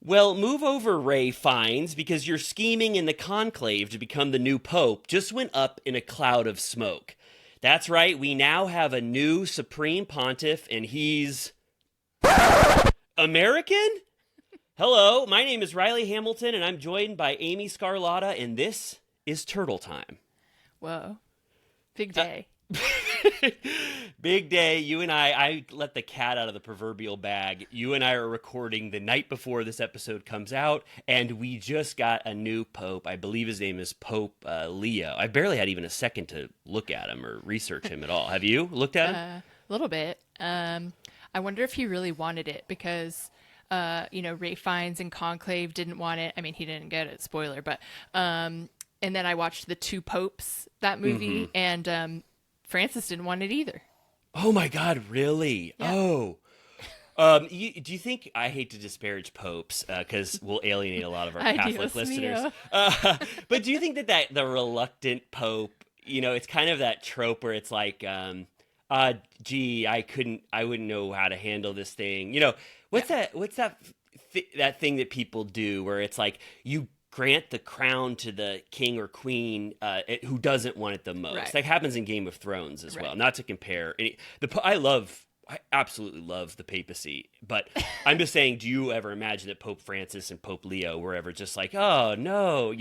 Well, move over, Ray Fiennes, because your scheming in the conclave to become the new pope just went up in a cloud of smoke. That's right, we now have a new supreme pontiff, and he's American? Hello, my name is Riley Hamilton, and I'm joined by Amy Scarlotta, and this is Turtle Time. Whoa. Big day. Big day. You and I let the cat out of the proverbial bag. You and I are recording the night before this episode comes out, and we just got a new pope. I believe his name is Pope Leo. I barely had even a second to look at him or research him at all. Have you looked at him? A little bit. I wonder if he really wanted it because, Ray Fiennes and Conclave didn't want it. I mean, he didn't get it, spoiler, but, and then I watched The Two Popes, that movie, and Francis didn't want it either. Oh my God, really? Yeah. Oh. Do you think, I hate to disparage popes because we'll alienate a lot of our Catholic listeners, but do you think that the reluctant pope, it's kind of that trope where it's like, gee, I wouldn't know how to handle this thing. What's that thing that people do where it's like you grant the crown to the king or queen who doesn't want it the most. Right. That happens in Game of Thrones as well. Right. Not to compare. I absolutely love the papacy, but I'm just saying, do you ever imagine that Pope Francis and Pope Leo were ever just like, oh no,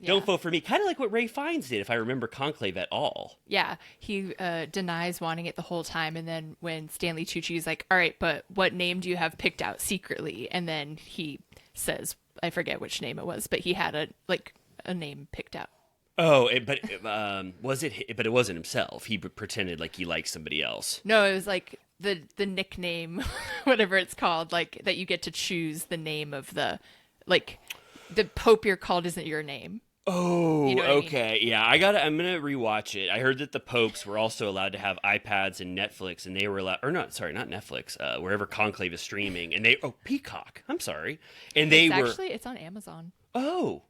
don't vote for me? Kind of like what Ray Fiennes did, if I remember Conclave at all. Yeah, he denies wanting it the whole time, and then when Stanley Tucci is like, all right, but what name do you have picked out secretly? And then he says, I forget which name it was, but he had a name picked out. Oh, but it wasn't himself. He pretended like he liked somebody else. No, it was like the nickname, whatever it's called, like that you get to choose the name of the pope you're called isn't your name. Oh, you know okay. I mean? Yeah, I'm going to rewatch it. I heard that the popes were also allowed to have iPads and Netflix, and they were allowed, or not Netflix, wherever Conclave is streaming, and Peacock. I'm sorry. And it's on Amazon. Oh.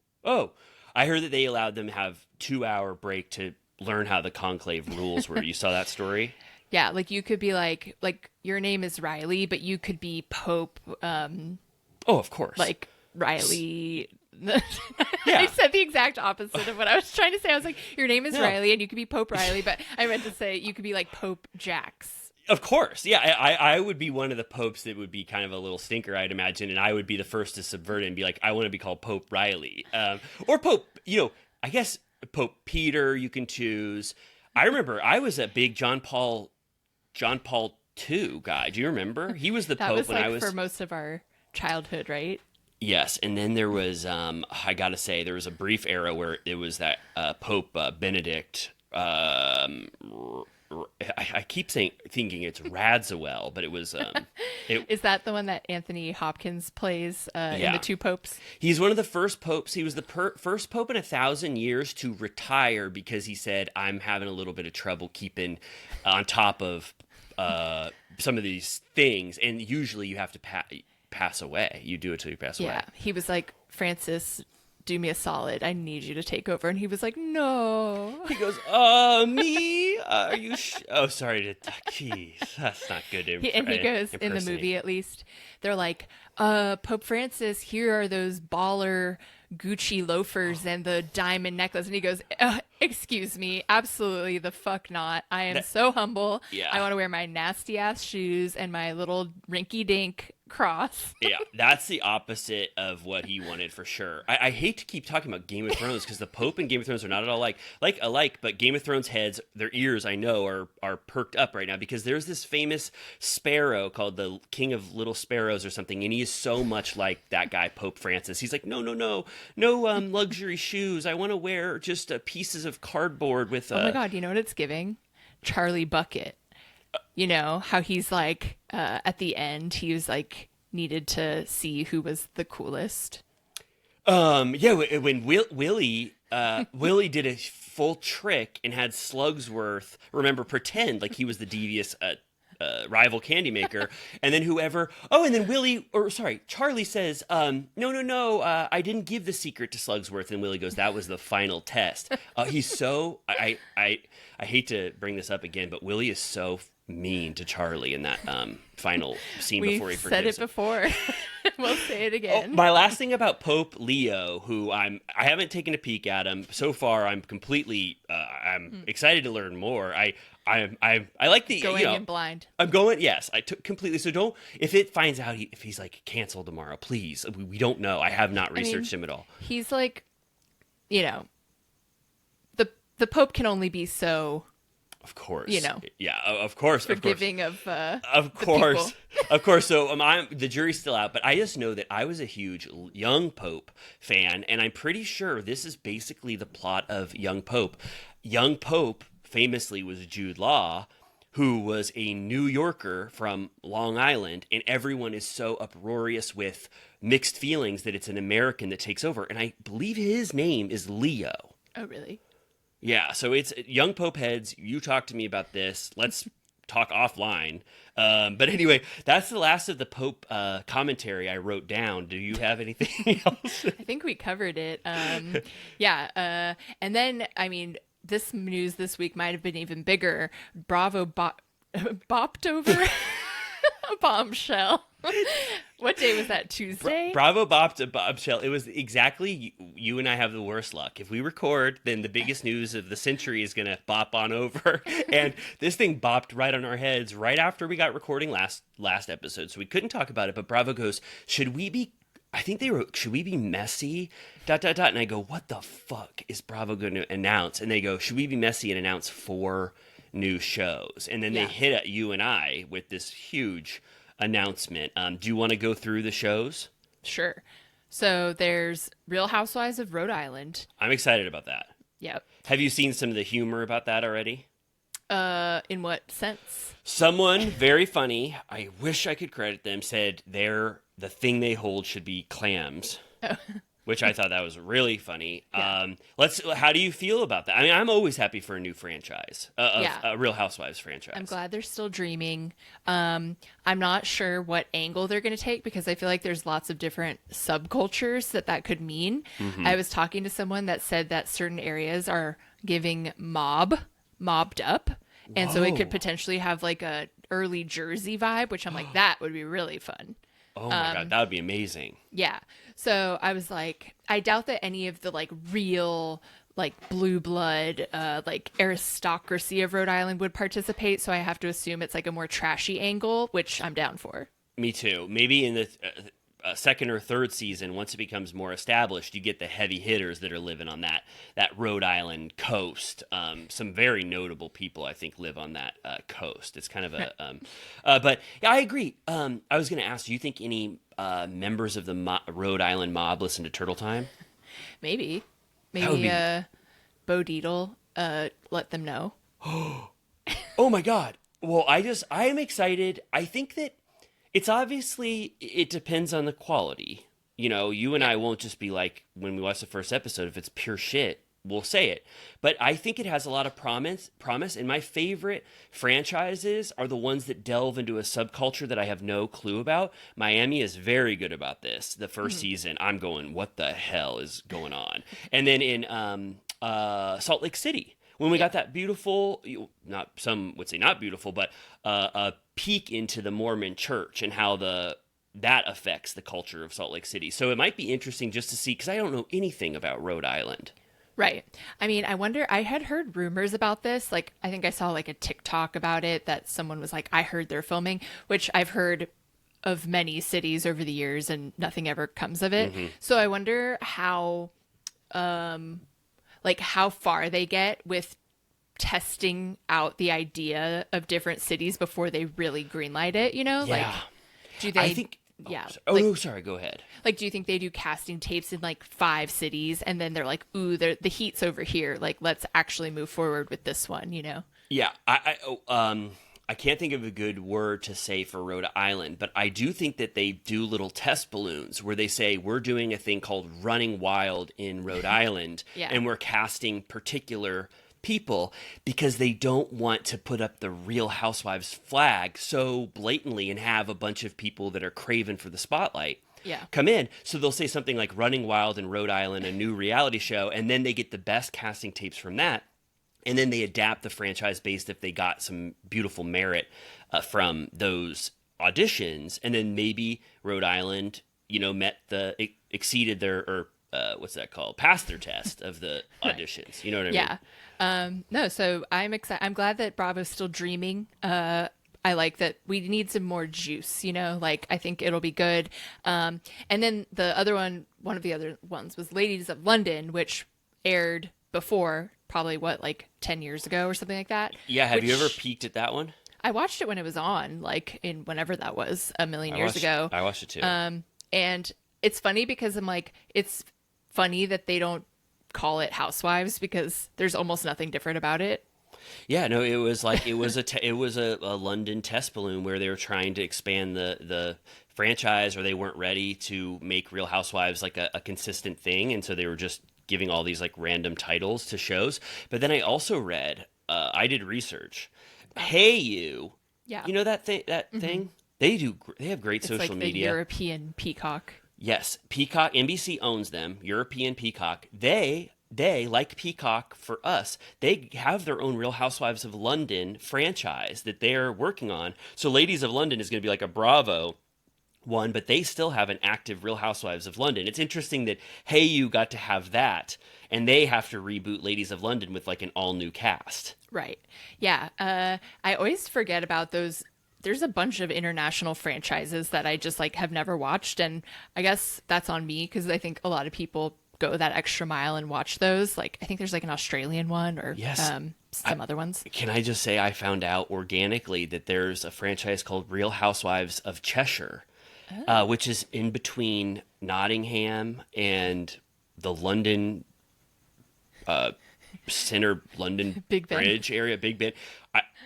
I heard that they allowed them to have 2-hour break to learn how the Conclave rules were. You saw that story? Yeah, like you could be like your name is Riley, but you could be Pope. Oh, of course. Like Riley. Yeah. I said the exact opposite of what I was trying to say. I was like, your name is Riley, and you could be Pope Riley, but I meant to say you could be like Pope Jax. Of course. Yeah, I would be one of the popes that would be kind of a little stinker, I'd imagine, and I would be the first to subvert it and be like, I want to be called Pope Riley. Or Pope, I guess Pope Peter you can choose. I remember I was a big John Paul II guy. Do you remember? He was the Pope when I was... for most of our childhood, right? Yes, and then there was, I gotta say, there was a brief era where it was that Pope Benedict... I keep thinking it's Radziwill, but it was... Is that the one that Anthony Hopkins plays in The Two Popes? He's one of the first popes. He was the first pope in 1,000 years to retire because he said, I'm having a little bit of trouble keeping on top of some of these things. And usually you have to pass away. You do it till you pass away. Yeah, he was like, Francis... do me a solid. I need you to take over. And he was like, no. He goes, me? Are you oh, sorry. Jeez, that's not good. And he goes, in the movie at least, they're like, Pope Francis, here are those baller Gucci loafers and the diamond necklace. And he goes, excuse me, absolutely the fuck not. I am so humble. Yeah. I want to wear my nasty ass shoes and my little rinky dink cross. Yeah, that's the opposite of what he wanted for sure. I hate to keep talking about Game of Thrones because the Pope and Game of Thrones are not at all alike, but Game of Thrones heads, their ears, I know, are perked up right now because there's this famous sparrow called the King of Little Sparrows or something, and he is so much like that guy, Pope Francis. He's like, no luxury shoes. I want to wear just pieces of cardboard with... Oh my God, you know what it's giving? Charlie Bucket. You know, how he's like, at the end, he was like, needed to see who was the coolest. Yeah, when Willie did a full trick and had Slugsworth, pretend like he was the devious rival candy maker, and then Charlie says, no, I didn't give the secret to Slugsworth, and Willie goes, that was the final test. He's so, I hate to bring this up again, but Willie is so mean to Charlie in that final scene before he forgives said it him. before. We'll say it again. My last thing about Pope Leo, who I haven't taken a peek at him so far. I'm completely I'm excited to learn more. I like the going in blind. I'm going. Yes, I took completely. So don't, if it finds out if he's like canceled tomorrow, please. We don't know. I have not researched him at all. He's like, the Pope can only be so. Of course, yeah, of course, forgiving of course, of course. So the jury's still out, but I just know that I was a huge Young Pope fan, and I'm pretty sure this is basically the plot of Young Pope. Young Pope famously was Jude Law, who was a New Yorker from Long Island, and everyone is so uproarious with mixed feelings that it's an American that takes over, and I believe his name is Leo. Oh, really? Yeah, so it's Young Pope heads. You talk to me about this. Let's talk offline. But anyway, that's the last of the Pope commentary I wrote down. Do you have anything else? I think we covered it. Yeah. And then, this news this week might have been even bigger. Bravo bopped over a bombshell. What day was that? Tuesday? Bravo bopped a bombshell. It was exactly you and I have the worst luck. If we record, then the biggest news of the century is going to bop on over. And this thing bopped right on our heads right after we got recording last episode. So we couldn't talk about it. But Bravo goes, should we be messy? ... And I go, what the fuck is Bravo going to announce? And they go, should we be messy and announce 4 new shows? And then they hit at you and I with this huge announcement. Do you want to go through the shows? Sure. So there's Real Housewives of Rhode Island. I'm excited about that. Yep. Have you seen some of the humor about that already? In what sense? Someone very funny, I wish I could credit them, said the thing they hold should be clams. Oh. Which I thought that was really funny. Yeah. How do you feel about that? I mean, I'm always happy for a new franchise, a Real Housewives franchise. I'm glad they're still dreaming. I'm not sure what angle they're going to take because I feel like there's lots of different subcultures that could mean. Mm-hmm. I was talking to someone that said that certain areas are giving mobbed up. And so it could potentially have like a early Jersey vibe, which I'm like, that would be really fun. Oh my God, that would be amazing. Yeah. So I was like, I doubt that any of the like real like blue blood, like aristocracy of Rhode Island would participate. So I have to assume it's like a more trashy angle, which I'm down for. Me too. Maybe in the second or third season, once it becomes more established, you get the heavy hitters that are living on that Rhode Island coast. Some very notable people, I think, live on that coast. It's kind of a, but yeah, I agree. I was going to ask, do you think any members of the Rhode Island mob listen to Turtle Time? Maybe Bo Dietl, let them know. Oh my God. Well, I am excited. I think that it's obviously, it depends on the quality. You know, you and I won't just be like, when we watch the first episode, if it's pure shit, we'll say it. But I think it has a lot of promise. And my favorite franchises are the ones that delve into a subculture that I have no clue about. Miami is very good about this. The first season, I'm going, what the hell is going on? And then in Salt Lake City, when we got that beautiful, some would say not beautiful, but a peek into the Mormon church and how that affects the culture of Salt Lake City. So it might be interesting just to see, because I don't know anything about Rhode Island. Right. I mean, I wonder, I had heard rumors about this. Like, I think I saw like a TikTok about it that someone was like, I heard they're filming, which I've heard of many cities over the years and nothing ever comes of it. Mm-hmm. So I wonder how far they get with testing out the idea of different cities before they really greenlight it, you know? Yeah. Like, do they... I think... Yeah. Sorry, go ahead. Like, do you think they do casting tapes in, like, 5 cities, and then they're like, ooh, the heat's over here. Like, let's actually move forward with this one, you know? Yeah. I can't think of a good word to say for Rhode Island, but I do think that they do little test balloons where they say, we're doing a thing called Running Wild in Rhode Island, and we're casting particular people because they don't want to put up the Real Housewives flag so blatantly and have a bunch of people that are craving for the spotlight come in. So they'll say something like Running Wild in Rhode Island, a new reality show, and then they get the best casting tapes from that. And then they adapt the franchise based if they got some beautiful merit from those auditions. And then maybe Rhode Island exceeded their, or what's that called? Passed their test of the auditions. You know what I mean? Yeah. No, so I'm excited. I'm glad that Bravo's still dreaming. I like that we need some more juice, like I think it'll be good. And then the other one of the other ones was Ladies of London, which aired before, probably 10 years ago or something like that. Yeah. Have you ever peeked at that one? I watched it when it was on, like in whenever that was, a million years ago. I watched it too. And it's funny because I'm like, it's funny that they don't call it Housewives because there's almost nothing different about it. Yeah, no, it was a London test balloon where they were trying to expand the franchise, or they weren't ready to make Real Housewives like a consistent thing, and so they were just giving all these like random titles to shows. But then I also read, I did research. Hey You, yeah, you know that thing? They have great social like media. The European Peacock. Yes, Peacock. NBC owns them. European Peacock. They like Peacock for us, they have their own Real Housewives of London franchise that they're working on. So Ladies of London is going to be like a Bravo one, but they still have an active Real Housewives of London. It's interesting that Hey You got to have that, and they have to reboot Ladies of London with like an all new cast. Right. Yeah. I always forget about those. There's a bunch of international franchises that I just like have never watched, and I guess that's on me because I think a lot of people go that extra mile and watch those. Like I think there's like an Australian one or some other ones. Can I just say I found out organically that there's a franchise called Real Housewives of Cheshire, which is in between Nottingham and the London center London Big Ben. Bridge area, Big Ben.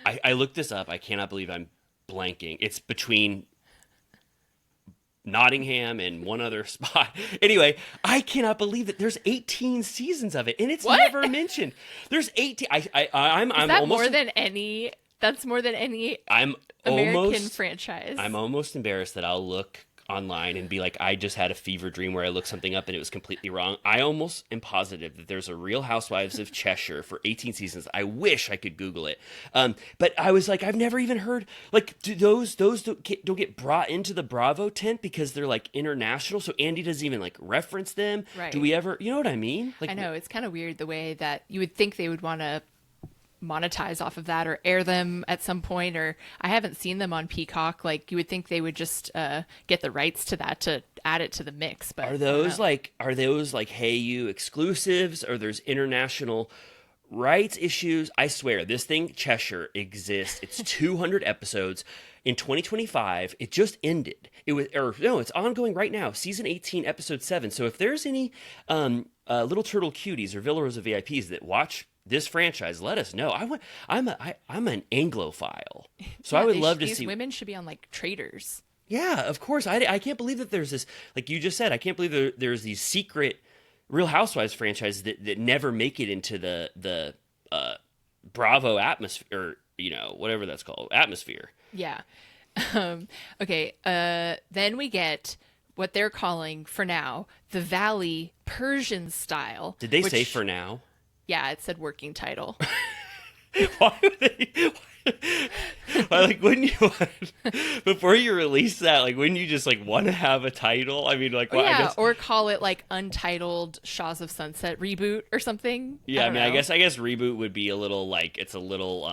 I looked this up. I cannot believe I'm blanking. It's between Nottingham and one other spot. Anyway, I cannot believe that there's 18 seasons of it, and it's never mentioned. There's 18. I'm almost more than any. That's more than any. American franchise. I'm almost embarrassed that I'll look online and be like, I just had a fever dream where I looked something up and it was completely wrong. I almost am positive that there's a Real Housewives of Cheshire for 18 seasons. I wish I could Google it. But I was like, I've never even heard, like, do those don't get brought into the Bravo tent because they're like international, so Andy doesn't even like reference them. Right. Do we ever, you know what I mean? Like, I know, it's kind of weird the way that you would think they would want to monetize off of that or air them at some point, or I haven't seen them on Peacock. Like you would think they would just get the rights to that to add it to the mix. But are those like Hey You exclusives, or there's international rights issues? I swear this thing Cheshire exists. It's 200 episodes in 2025. It just ended. It's ongoing right now. Season 18, episode 7. So if there's any Little Turtle Cuties or Villa Rosa VIPs that watch this franchise, let us know. I'm an Anglophile, so I would love to see. These women should be on like Traitors. Yeah, of course. I can't believe that there's this, like you just said, I can't believe there's these secret Real Housewives franchises that never make it into the Bravo atmosphere, or whatever that's called, atmosphere. Yeah. Okay. Then we get what they're calling for now the Valley Persian style. Did they say for now? Yeah, it said working title. Why would they? Like, wouldn't you, before you release that, like, wouldn't you just like want to have a title? I mean, like, well, yeah, I guess, or call it like Untitled Shaws of Sunset Reboot or something. Yeah, I mean, I guess reboot would be a little like, it's a little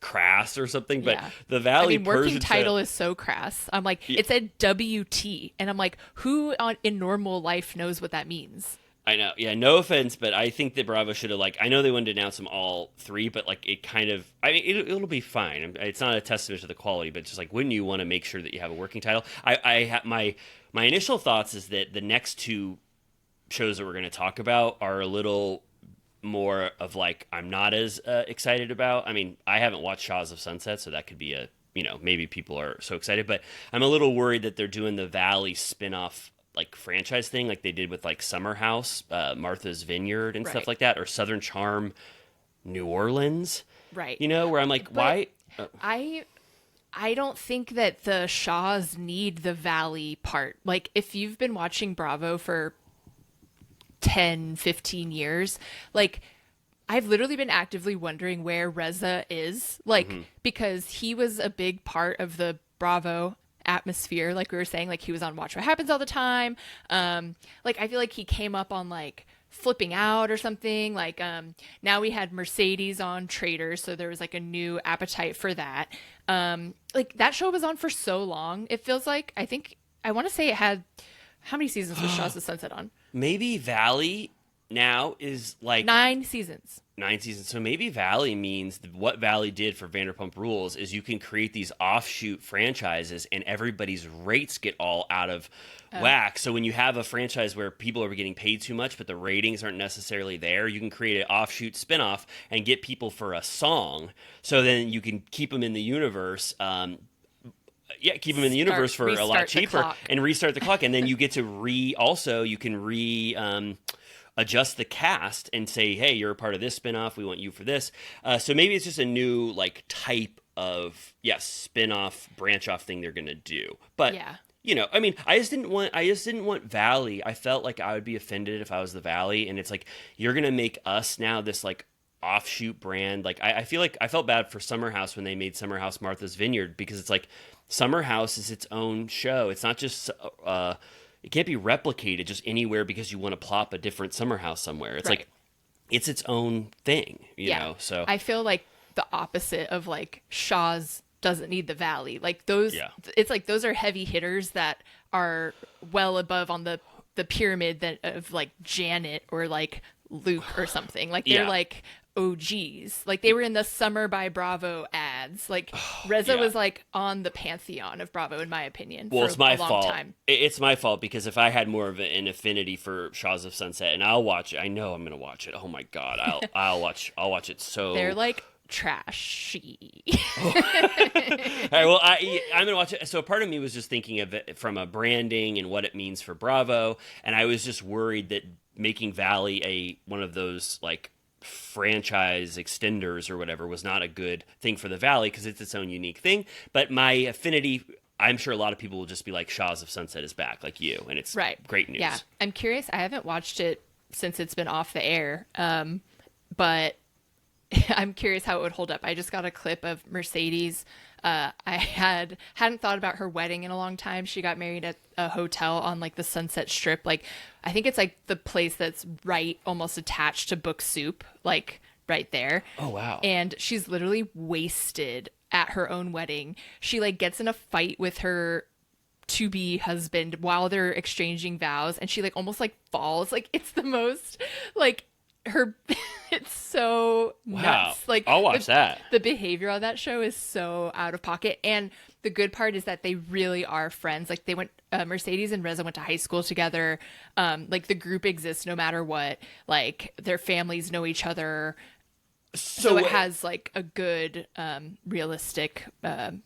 crass or something, but yeah. The Valley working Persian title is so crass. I'm like, it said WT, and I'm like, who in normal life knows what that means? I know. Yeah, no offense, but I think that Bravo should have, like, I know they wanted to announce them all three, but like it kind of, I mean, it'll be fine. It's not a testament to the quality, but just like, wouldn't you want to make sure that you have a working title? My initial thoughts is that the next two shows that we're going to talk about are a little more of like, I'm not as excited about. I mean, I haven't watched Shaws of Sunset, so that could be maybe people are so excited, but I'm a little worried that they're doing the Valley spinoff like franchise thing like they did with like Summer House, Martha's Vineyard and stuff like that, or Southern Charm New Orleans, right? Where I'm like, why? I don't think that the Shaws need the Valley part. Like, if you've been watching Bravo for 10, 15 years, like, I've literally been actively wondering where Reza is, like, because he was a big part of the Bravo atmosphere, like we were saying, like he was on Watch What Happens all the time. Like I feel like he came up on like Flipping Out or something. Like now we had Mercedes on Traitors, so there was like a new appetite for that. Like that show was on for so long. It feels like, I want to say it had, how many seasons was Shaws of Sunset on? Maybe Valley now is like 9 seasons. 9 seasons. So maybe Valley means what Valley did for Vanderpump Rules is you can create these offshoot franchises and everybody's rates get all out of whack. So when you have a franchise where people are getting paid too much, but the ratings aren't necessarily there, you can create an offshoot spinoff and get people for a song. So then you can keep them in the universe. Keep them in the universe for a lot cheaper and restart the clock. And then you get to adjust the cast and say, hey, you're a part of this spinoff. We want you for this. So maybe it's just a new like type of spinoff branch off thing they're going to do. But you know, I mean, I just didn't want Valley. I felt like I would be offended if I was the Valley. And it's like, you're going to make us now this like offshoot brand. Like I feel like I felt bad for Summer House when they made Summer House Martha's Vineyard, because it's like Summer House is its own show. It's not just it can't be replicated just anywhere because you want to plop a different Summer House somewhere. It's like it's its own thing, you know. So I feel like the opposite of like Shaw's doesn't need the Valley. Like those it's like those are heavy hitters that are well above on the pyramid that of like Janet or like Luke or something. Like they're like OGs. Like they were in the Summer by Bravo ads. Like Reza was like on the pantheon of Bravo, in my opinion. Well, for it's my a long fault. Time. It's my fault, because if I had more of an affinity for Shaws of Sunset, and I'll watch it. I know I'm going to watch it. Oh my God. I'll watch it. So they're like trashy. All right, well, I'm going to watch it. So part of me was just thinking of it from a branding and what it means for Bravo. And I was just worried that making Valley one of those like franchise extenders or whatever was not a good thing for the Valley, because it's its own unique thing. But my affinity, I'm sure a lot of people will just be like, Shaws of Sunset is back, like you, and it's great news. Yeah, I'm curious. I haven't watched it since it's been off the air, but I'm curious how it would hold up. I just got a clip of Mercedes. I hadn't thought about her wedding in a long time. She got married at a hotel on like the Sunset Strip. Like I think it's like the place that's right almost attached to Book Soup, like right there. Oh wow. And she's literally wasted at her own wedding. She like gets in a fight with her to-be husband while they're exchanging vows, and she like almost like falls. Like it's the most like her it's so nuts. Like I'll watch that. The behavior on that show is so out of pocket, and the good part is that they really are friends. Like they went Mercedes and Reza went to high school together. Like the group exists no matter what. Like their families know each other, so it has like a good realistic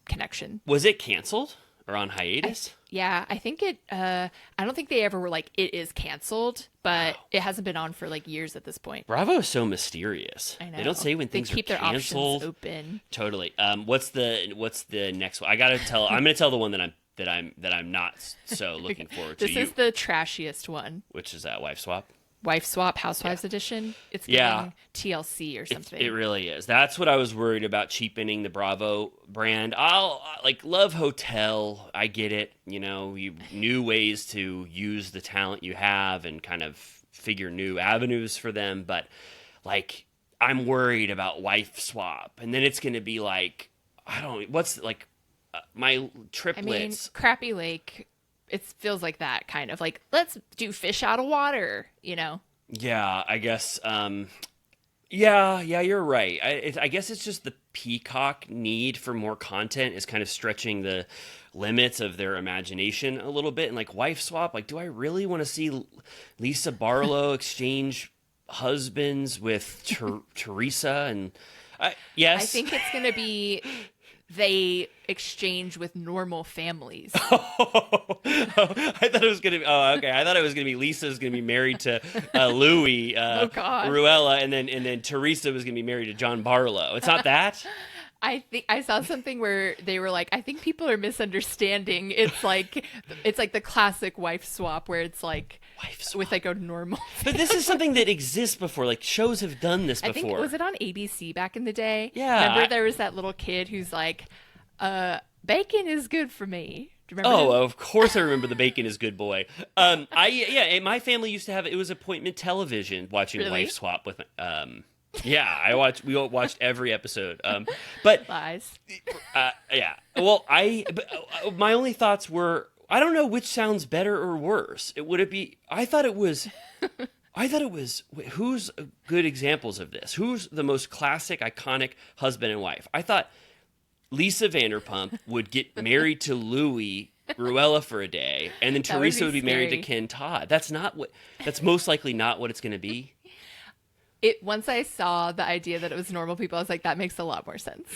connection. Was it canceled or on hiatus? I think it I don't think they ever were like, it is canceled, but it hasn't been on for like years at this point. Bravo is so mysterious. I know. They don't say when things keep are canceled. Their options open. Totally. What's the next one? I'm gonna tell the one that I'm not so looking forward to. This is the trashiest one. Which is that Wife Swap? Wife Swap Housewives edition. It's getting TLC or something. It really is. That's what I was worried about, cheapening the Bravo brand. I'll like Love Hotel. I get it. You know, new ways to use the talent you have and kind of figure new avenues for them. But like, I'm worried about Wife Swap, and then it's going to be like, my triplets. I mean, Crappy Lake. It feels like that kind of like, let's do Fish Out of Water, you know? Yeah, I guess. Yeah, you're right. I guess it's just the Peacock need for more content is kind of stretching the limits of their imagination a little bit. And like Wife Swap, like, do I really want to see Lisa Barlow exchange husbands with Teresa? And yes, I think it's going to be they exchange with normal families. I thought it was gonna be. Oh, okay. I thought it was gonna be Lisa's gonna be married to Louis Ruella, and then Teresa was gonna be married to John Barlow. It's not that. I think I saw something where they were like, I think people are misunderstanding. It's like the classic wife swap where it's like with like a normal family. But this is something that exists before. Like shows have done this before. I think, was it on ABC back in the day? Yeah. Remember there was that little kid who's like, bacon is good for me. Do you remember him? Of course I remember the bacon is good boy. My family used to have it was appointment television watching Really? Wife Swap with we all watched every episode. But Lies. yeah. Well, my only thoughts were I don't know which sounds better or worse. I thought it was who's good examples of this? Who's the most classic iconic husband and wife? I thought Lisa Vanderpump would get married to Louis Ruella for a day, and then Teresa would be married to Ken Todd. That's most likely not what it's going to be. Once I saw the idea that it was normal people, I was like, that makes a lot more sense.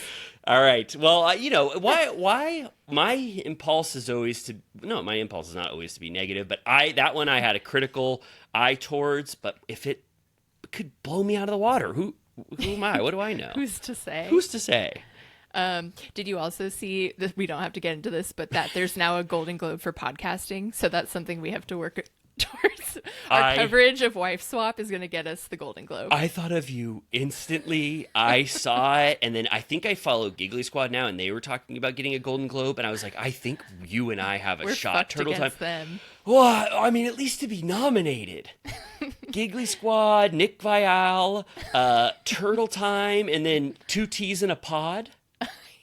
All right. Well, why my impulse is not always to be negative, but that one I had a critical eye towards, but if it could blow me out of the water, who am I? What do I know? Who's to say? Did you also see that we don't have to get into this, but that there's now a Golden Globe for podcasting? So that's something we have to work towards. Our coverage of Wife Swap is going to get us the Golden Globe. I thought of you instantly. I saw it, and then I think I follow Giggly Squad now, and they were talking about getting a Golden Globe, and I was like, I think you and I have a shot. Turtle Time. Them. Well, I mean, at least to be nominated. Giggly Squad, Nick Vial, Turtle Time, and then 2 T's in a pod.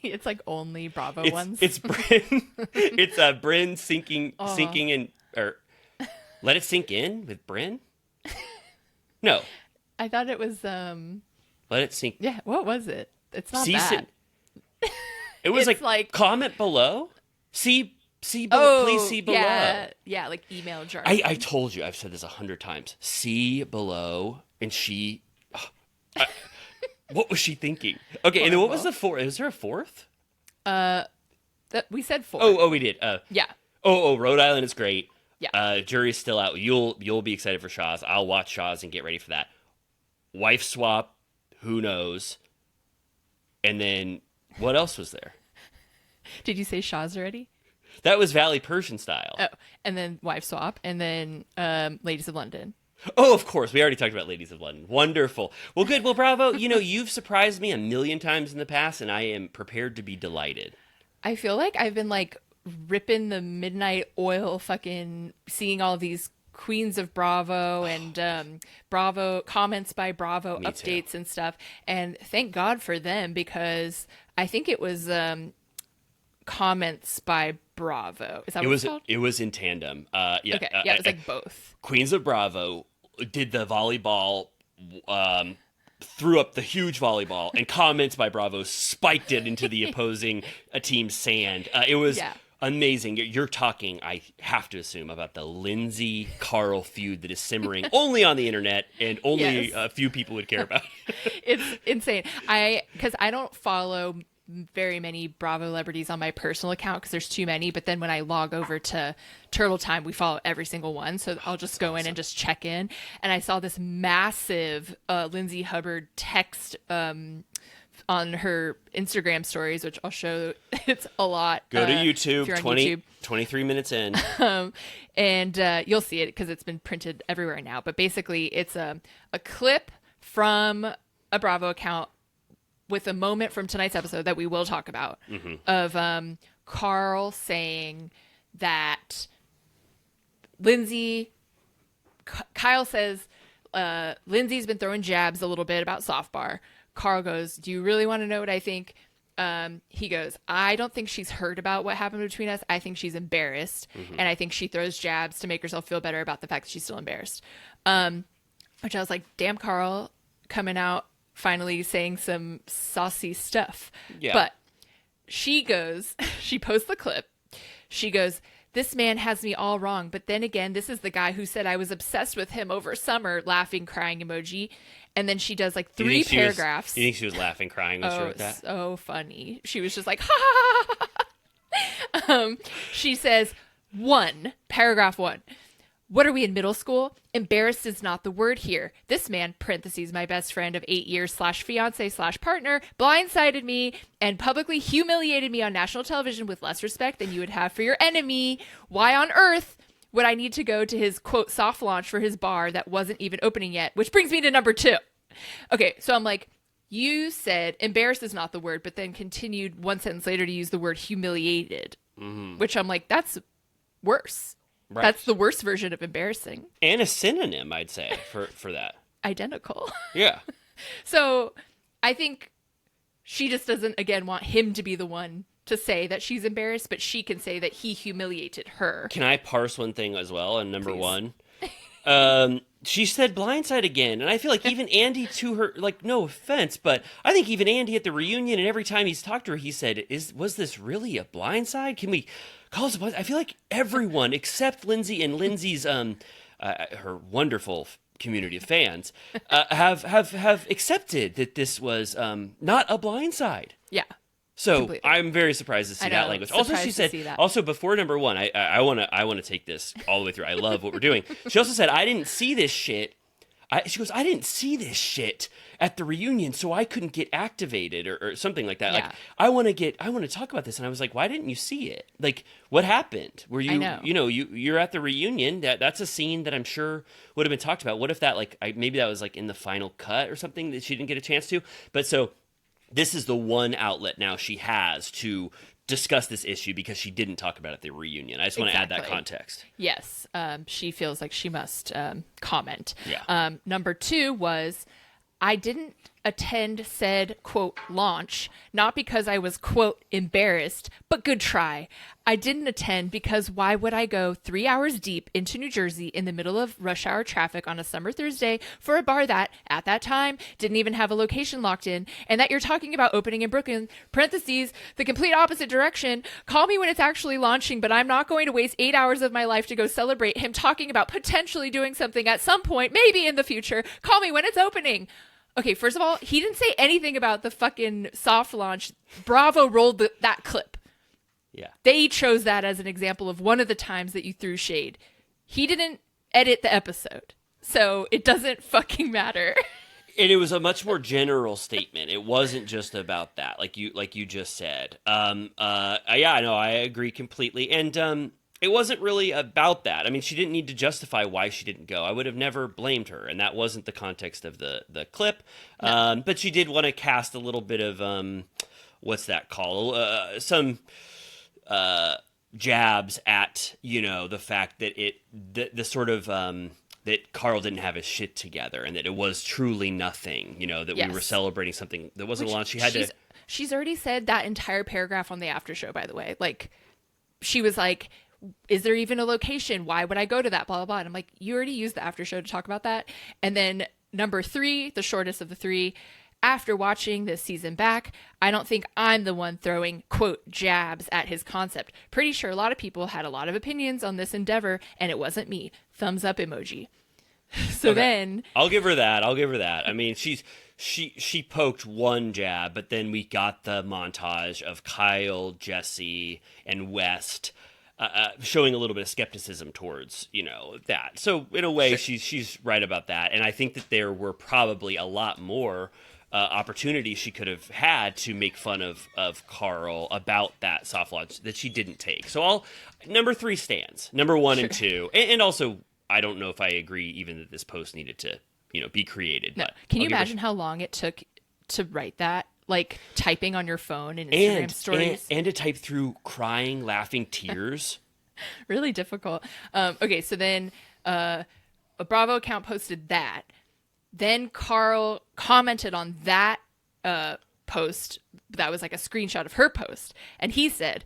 It's like only Bravo ones. It's Bryn. It's Bryn sinking in, or Let It Sink In with Bryn. No, I thought it was Let It Sink. Yeah, what was it? It's not that. It was like comment below. See below. Please see below. Yeah, like email jargon. I told you. I've said this 100 times. See below, and she. What was she thinking? Okay, and then what was the fourth? Is there a fourth? We said 4. Oh, we did. Yeah. Rhode Island is great. Yeah. Jury's still out. You'll be excited for Shaw's. I'll watch Shaw's and get ready for that. Wife Swap, who knows? And then what else was there? Did you say Shaw's already? That was Valley Persian style. Oh, and then Wife Swap, and then Ladies of London. Oh, of course. We already talked about Ladies of London. Wonderful. Well, good. Well, bravo. You've surprised me 1,000,000 times in the past, and I am prepared to be delighted. I feel like I've been like ripping the midnight oil, fucking seeing all these Queens of Bravo and Bravo comments by Bravo Me updates too. and stuff. And thank God for them, because I think it was comments by Bravo. Is that what it's called? It was in tandem. Yeah. Okay. Yeah, it was like both. Queens of Bravo did the volleyball, threw up the huge volleyball, and comments by Bravo spiked it into the opposing team's sand. It was amazing. You're talking, I have to assume, about the Lindsay Carl feud that is simmering only on the internet and only a few people would care about. It's insane. Because I don't follow very many Bravo celebrities on my personal account because there's too many, but then when I log over to Turtle Time, we follow every single one, so I'll just go in and just check in, and I saw this massive Lindsay Hubbard text on her Instagram stories, which I'll show. It's a lot. Go to YouTube, if you're on 23 minutes in. And you'll see it because it's been printed everywhere now, but basically it's a clip from a Bravo account with a moment from tonight's episode that we will talk about of Carl saying that Kyle says Lindsay's been throwing jabs a little bit about Soft Bar. Carl goes, do you really want to know what I think? He goes, I don't think she's heard about what happened between us. I think she's embarrassed. And I think she throws jabs to make herself feel better about the fact that she's still embarrassed. Which I was like, damn, Carl, coming out finally saying some saucy stuff. Yeah. But she posts the clip. She goes, this man has me all wrong. But then again, this is the guy who said I was obsessed with him over summer, laughing, crying emoji. And then she does like 3 paragraphs. Do you think she was laughing, crying when she wrote that? So funny. She was just like, ha ha ha ha. She says, paragraph 1. What are we in middle school? Embarrassed is not the word here. This man, parentheses, my best friend of 8 years /fiance /partner, blindsided me and publicly humiliated me on national television with less respect than you would have for your enemy. Why on earth would I need to go to his, quote, soft launch for his bar that wasn't even opening yet? Which brings me to number 2. Okay, so I'm like, you said embarrassed is not the word, but then continued one sentence later to use the word humiliated. which I'm like, that's worse. Right. That's the worst version of embarrassing. And a synonym, I'd say, for that. Identical. Yeah. So I think she just doesn't, again, want him to be the one to say that she's embarrassed, but she can say that he humiliated her. Can I parse one thing as well? And number Please. one, she said blindside again. And I feel like even Andy, to her, like, no offense, but I think even Andy at the reunion and every time he's talked to her, he said, was this really a blindside? Can we call this a blindside? I feel like everyone except Lindsay and Lindsay's, her wonderful community of fans, have accepted that this was not a blindside. Yeah. So completely. I'm very surprised to see that language. Also, she said, also before number one, I want to take this all the way through. I love what we're doing. She also said, I didn't see this shit. She goes, I didn't see this shit at the reunion, so I couldn't get activated or something like that. Yeah. Like, I want to talk about this. And I was like, why didn't you see it? Like, what happened? Were you, you're at the reunion. That's a scene that I'm sure would have been talked about. What if that, like, maybe that was like in the final cut or something that she didn't get a chance to? But so this is the one outlet now she has to discuss this issue because she didn't talk about it at the reunion. I just want to add that context. Yes. She feels like she must comment. Yeah. Number two was, I didn't attend said, quote, launch, not because I was, quote, embarrassed, but good try. I didn't attend because why would I go 3 hours deep into New Jersey in the middle of rush hour traffic on a summer Thursday for a bar that, at that time, didn't even have a location locked in, and that you're talking about opening in Brooklyn, parentheses, the complete opposite direction. Call me when it's actually launching, but I'm not going to waste 8 hours of my life to go celebrate him talking about potentially doing something at some point, maybe in the future. Call me when it's opening. Okay, first of all, he didn't say anything about the fucking soft launch. Bravo rolled that clip. Yeah. They chose that as an example of one of the times that you threw shade. He didn't edit the episode, so it doesn't fucking matter. And it was a much more general statement. It wasn't just about that, like you just said. Yeah, no, I agree completely. And it wasn't really about that. I mean, she didn't need to justify why she didn't go. I would have never blamed her, and that wasn't the context of the clip. No. But she did want to cast a little bit of what's that called? Some jabs at the fact that the sort of that Carl didn't have his shit together, and that it was truly nothing. That we were celebrating something that wasn't launched. She's already said that entire paragraph on the after show. By the way, like she was like, is there even a location? Why would I go to that? Blah, blah, blah. And I'm like, you already used the after show to talk about that. And then number three, the shortest of the three, after watching this season back, I don't think I'm the one throwing, quote, jabs at his concept. Pretty sure a lot of people had a lot of opinions on this endeavor, and it wasn't me. Thumbs up emoji. So okay. Then I'll give her that. I mean, she poked one jab, but then we got the montage of Kyle, Jesse, and West showing a little bit of skepticism towards, that. So in a way, sure. she's right about that. And I think that there were probably a lot more opportunities she could have had to make fun of Carl about that soft launch that she didn't take. So number three stands. Number one and two. And also, I don't know if I agree even that this post needed to, be created. No. But can you imagine how long it took to write that? Like typing on your phone in Instagram stories. And to type through crying, laughing tears. Really difficult. Okay, so then a Bravo account posted that. Then Carl commented on that post. That was like a screenshot of her post. And he said,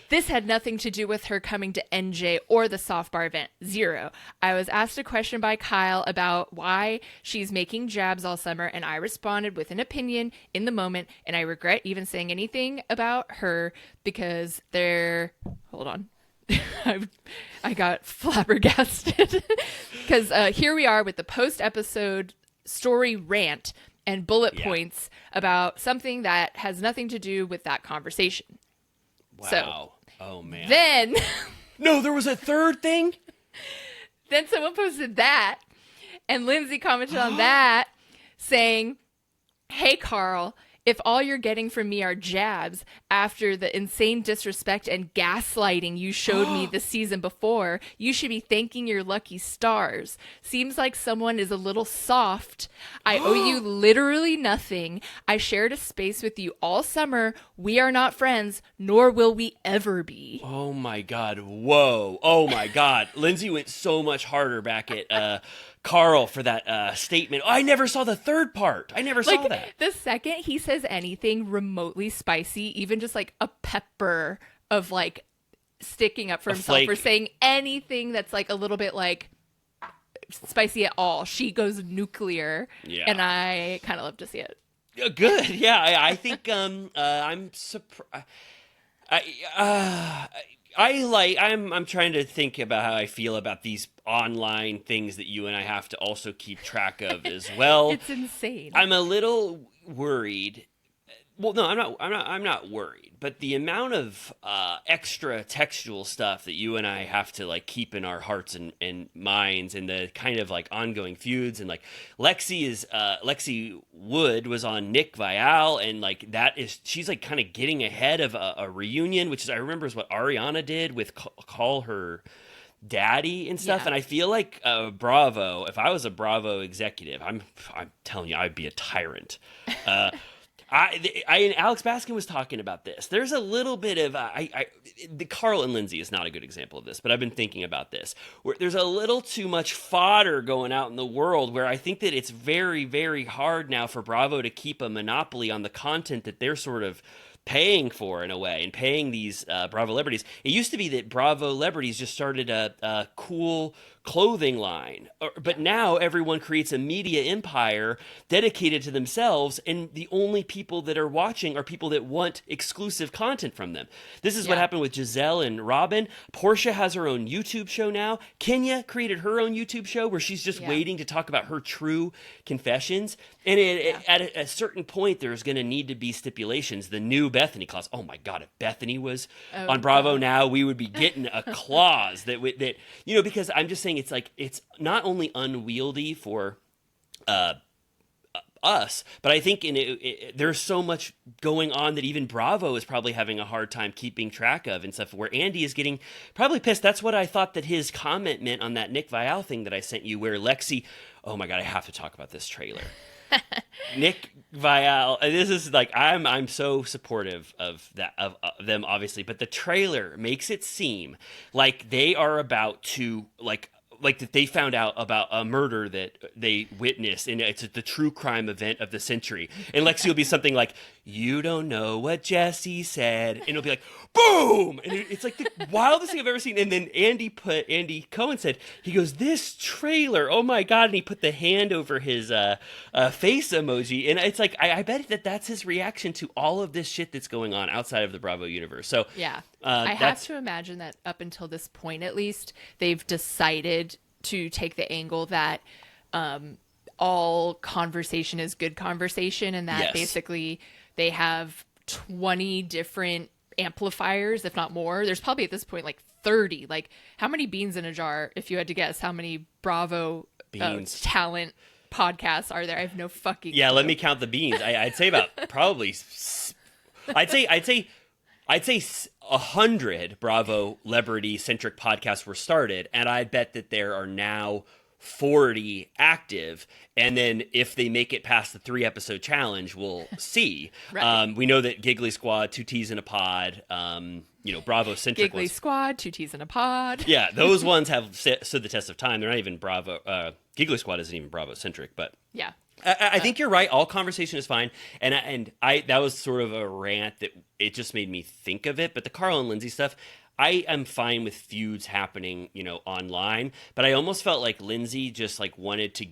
this had nothing to do with her coming to NJ or the soft bar event. 0. I was asked a question by Kyle about why she's making jabs all summer, and I responded with an opinion in the moment, and I regret even saying anything about her because hold on. I got flabbergasted because here we are with the post-episode story rant and bullet points about something that has nothing to do with that conversation. Wow. So, oh, man. Then... No, there was a third thing? Then someone posted that, and Lindsay commented on that, saying, hey, Carl, if all you're getting from me are jabs after the insane disrespect and gaslighting you showed me the season before, you should be thanking your lucky stars. Seems like someone is a little soft. I owe you literally nothing. I shared a space with you all summer. We are not friends, nor will we ever be. Oh my God. Whoa. Oh my God. Lindsay went so much harder back at Carl for that statement. I never saw the third part. I never saw that. The second he says anything remotely spicy, even just like a pepper of like sticking up for himself or saying anything that's like a little bit like spicy at all, she goes nuclear. Yeah. And I kind of love to see it. Good. Yeah. I think I'm surprised. I'm trying to think about how I feel about these online things that you and I have to also keep track of as well. It's insane. I'm a little worried. Well, no, I'm not worried, but the amount of extra textual stuff that you and I have to like keep in our hearts and minds, and the kind of like ongoing feuds, and like Lexi Wood was on Nick Viall, and like she's like kind of getting ahead of a reunion, which is, I remember, is what Ariana did with call her daddy and stuff. Yeah. And I feel like Bravo, if I was a Bravo executive, I'm telling you, I'd be a tyrant. Alex Baskin was talking about this. There's a little bit of the Carl and Lindsay is not a good example of this, but I've been thinking about this. Where there's a little too much fodder going out in the world, where I think that it's very, very hard now for Bravo to keep a monopoly on the content that they're sort of paying for, in a way, and paying these Bravo celebrities. It used to be that Bravo celebrities just started a cool clothing line, but now everyone creates a media empire dedicated to themselves, and the only people that are watching are people that want exclusive content from them. This is what happened with Giselle and Robin. Portia has her own YouTube show now. Kenya created her own YouTube show where she's just waiting to talk about her true confessions. And at a certain point, there's going to need to be stipulations. The new Bethany clause. Oh my God, if Bethany was on Bravo now, we would be getting a clause that because I'm just saying, it's like, it's not only unwieldy for us, but I think there's so much going on that even Bravo is probably having a hard time keeping track of and stuff, where Andy is getting probably pissed. That's what I thought that his comment meant on that Nick Viall thing that I sent you, where Lexi, oh my God, I have to talk about this trailer. Nick Viall, this is like, I'm so supportive of that, of them, obviously, but the trailer makes it seem like they are about to like that they found out about a murder that they witnessed, and it's the true crime event of the century. And Lexi will be something like, "You don't know what Jesse said," and it'll be like, boom! And it's like the wildest thing I've ever seen. And then Andy Cohen said, he goes, "This trailer, oh my God," and he put the hand over his face emoji. And it's like, I bet that's his reaction to all of this shit that's going on outside of the Bravo universe. So yeah. I have to imagine that up until this point, at least, they've decided to take the angle that all conversation is good conversation, and that basically they have 20 different amplifiers, if not more. There's probably at this point like 30. Like, how many beans in a jar, if you had to guess, how many Bravo talent podcasts are there? I have no fucking clue. Let me count the beans. I'd say about probably I'd say 100 Bravo celebrity-centric podcasts were started, and I bet that there are now 40 active. And then if they make it past the 3-episode challenge, we'll see. Right. We know that Giggly Squad, 2 T's in a Pod, Bravo-centric Giggly Squad, 2 T's in a Pod. Yeah, those ones have stood the test of time. They're not even Bravo. Giggly Squad isn't even Bravo-centric, but yeah. I think you're right. All conversation is fine, and I that was sort of a rant that it just made me think of it. But the Carl and Lindsay stuff, I am fine with feuds happening, online. But I almost felt like Lindsay just like wanted to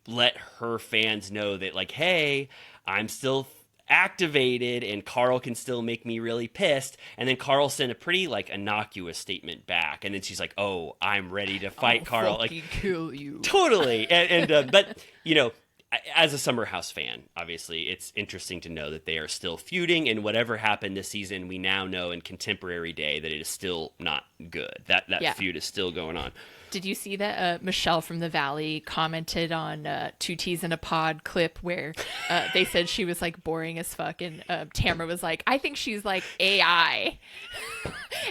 let her fans know that, like, hey, I'm still activated, and Carl can still make me really pissed. And then Carl sent a pretty like innocuous statement back, and then she's like, "Oh, I'm ready to fight, Carl." Like, kill you. Totally. And but as a Summer House fan, obviously, it's interesting to know that they are still feuding, and whatever happened this season, we now know in contemporary day that it is still not good. That feud is still going on. Did you see that Michelle from the Valley commented on Two Teas in a Pod clip where they said she was like boring as fuck, and Tamara was like, I think she's like AI.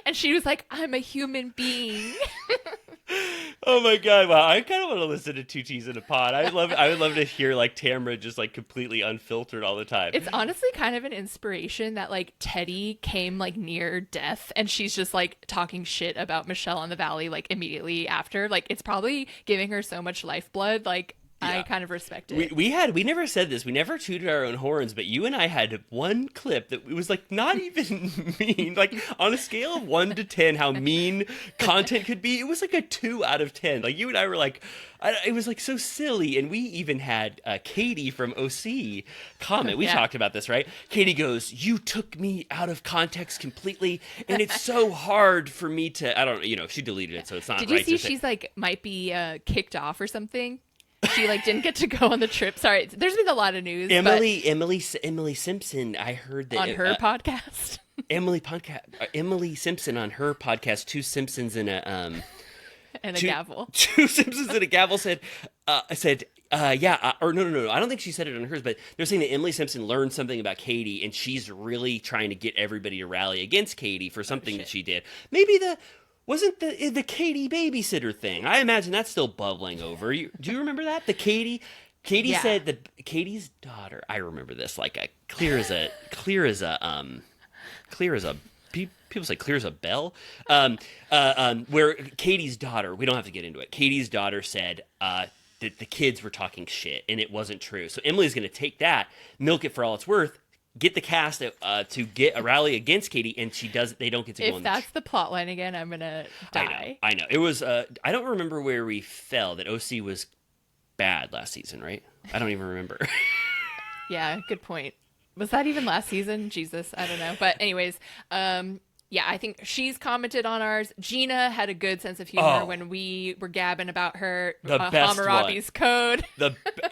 And she was like, I'm a human being. Oh my god! Wow, I kind of want to listen to Two Teas in a Pod. I would love to hear like Tamara just like completely unfiltered all the time. It's honestly kind of an inspiration that like Teddy came like near death, and she's just like talking shit about Michelle on the Valley like immediately after. Like it's probably giving her so much lifeblood. Like I kind of respect it. We never said this. We never tooted our own horns, but you and I had one clip that it was like not even mean. Like on a scale of 1 to 10, how mean content could be, it was like a 2 out of 10. Like you and I were like, it was like so silly. And we even had Katie from OC comment. We talked about this, right? Katie goes, "You took me out of context completely, and it's so hard for me to." I don't, she deleted it, so it's not. Did you see she's like might be kicked off or something? She like didn't get to go on the trip. Sorry, there's been a lot of news. Emily Simpson. I heard that on her podcast. Emily Simpson on her podcast. Two Simpsons and a and a gavel. Two Simpsons and a gavel said. No. I don't think she said it on hers, but they're saying that Emily Simpson learned something about Katie, and she's really trying to get everybody to rally against Katie for something that she did. Maybe wasn't the Katie babysitter thing. I imagine that's still bubbling over. Do you remember that? The Katie said that Katie's daughter. I remember this like a clear as a people say clear as a bell. Where Katie's daughter. We don't have to get into it. Katie's daughter said that the kids were talking shit and it wasn't true. So Emily's going to take that, milk it for all it's worth. Get the cast to get a rally against Katie, and they don't get to go on. If that's the plot line again, I'm gonna die. I know. It was. I don't remember where we fell. That OC was bad last season, right? I don't even remember. Yeah, good point. Was that even last season? Jesus, I don't know. But anyways, I think she's commented on ours. Gina had a good sense of humor when we were gabbing about her Hammurabi's code.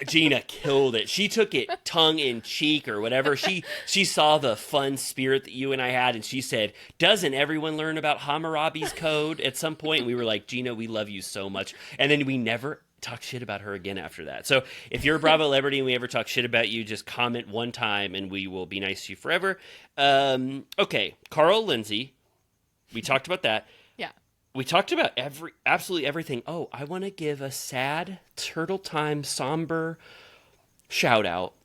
Gina killed it. She took it tongue in cheek or whatever. She saw the fun spirit that you and I had, and she said, "Doesn't everyone learn about Hammurabi's code at some point?" And we were like, "Gina, we love you so much." And then we never talk shit about her again after that. So if you're a Bravo celebrity and we ever talk shit about you, just comment one time and we will be nice to you forever. Okay, Carl Lindsay. We talked about that. Yeah. We talked about absolutely everything. Oh, I want to give a sad Turtle Time somber shout out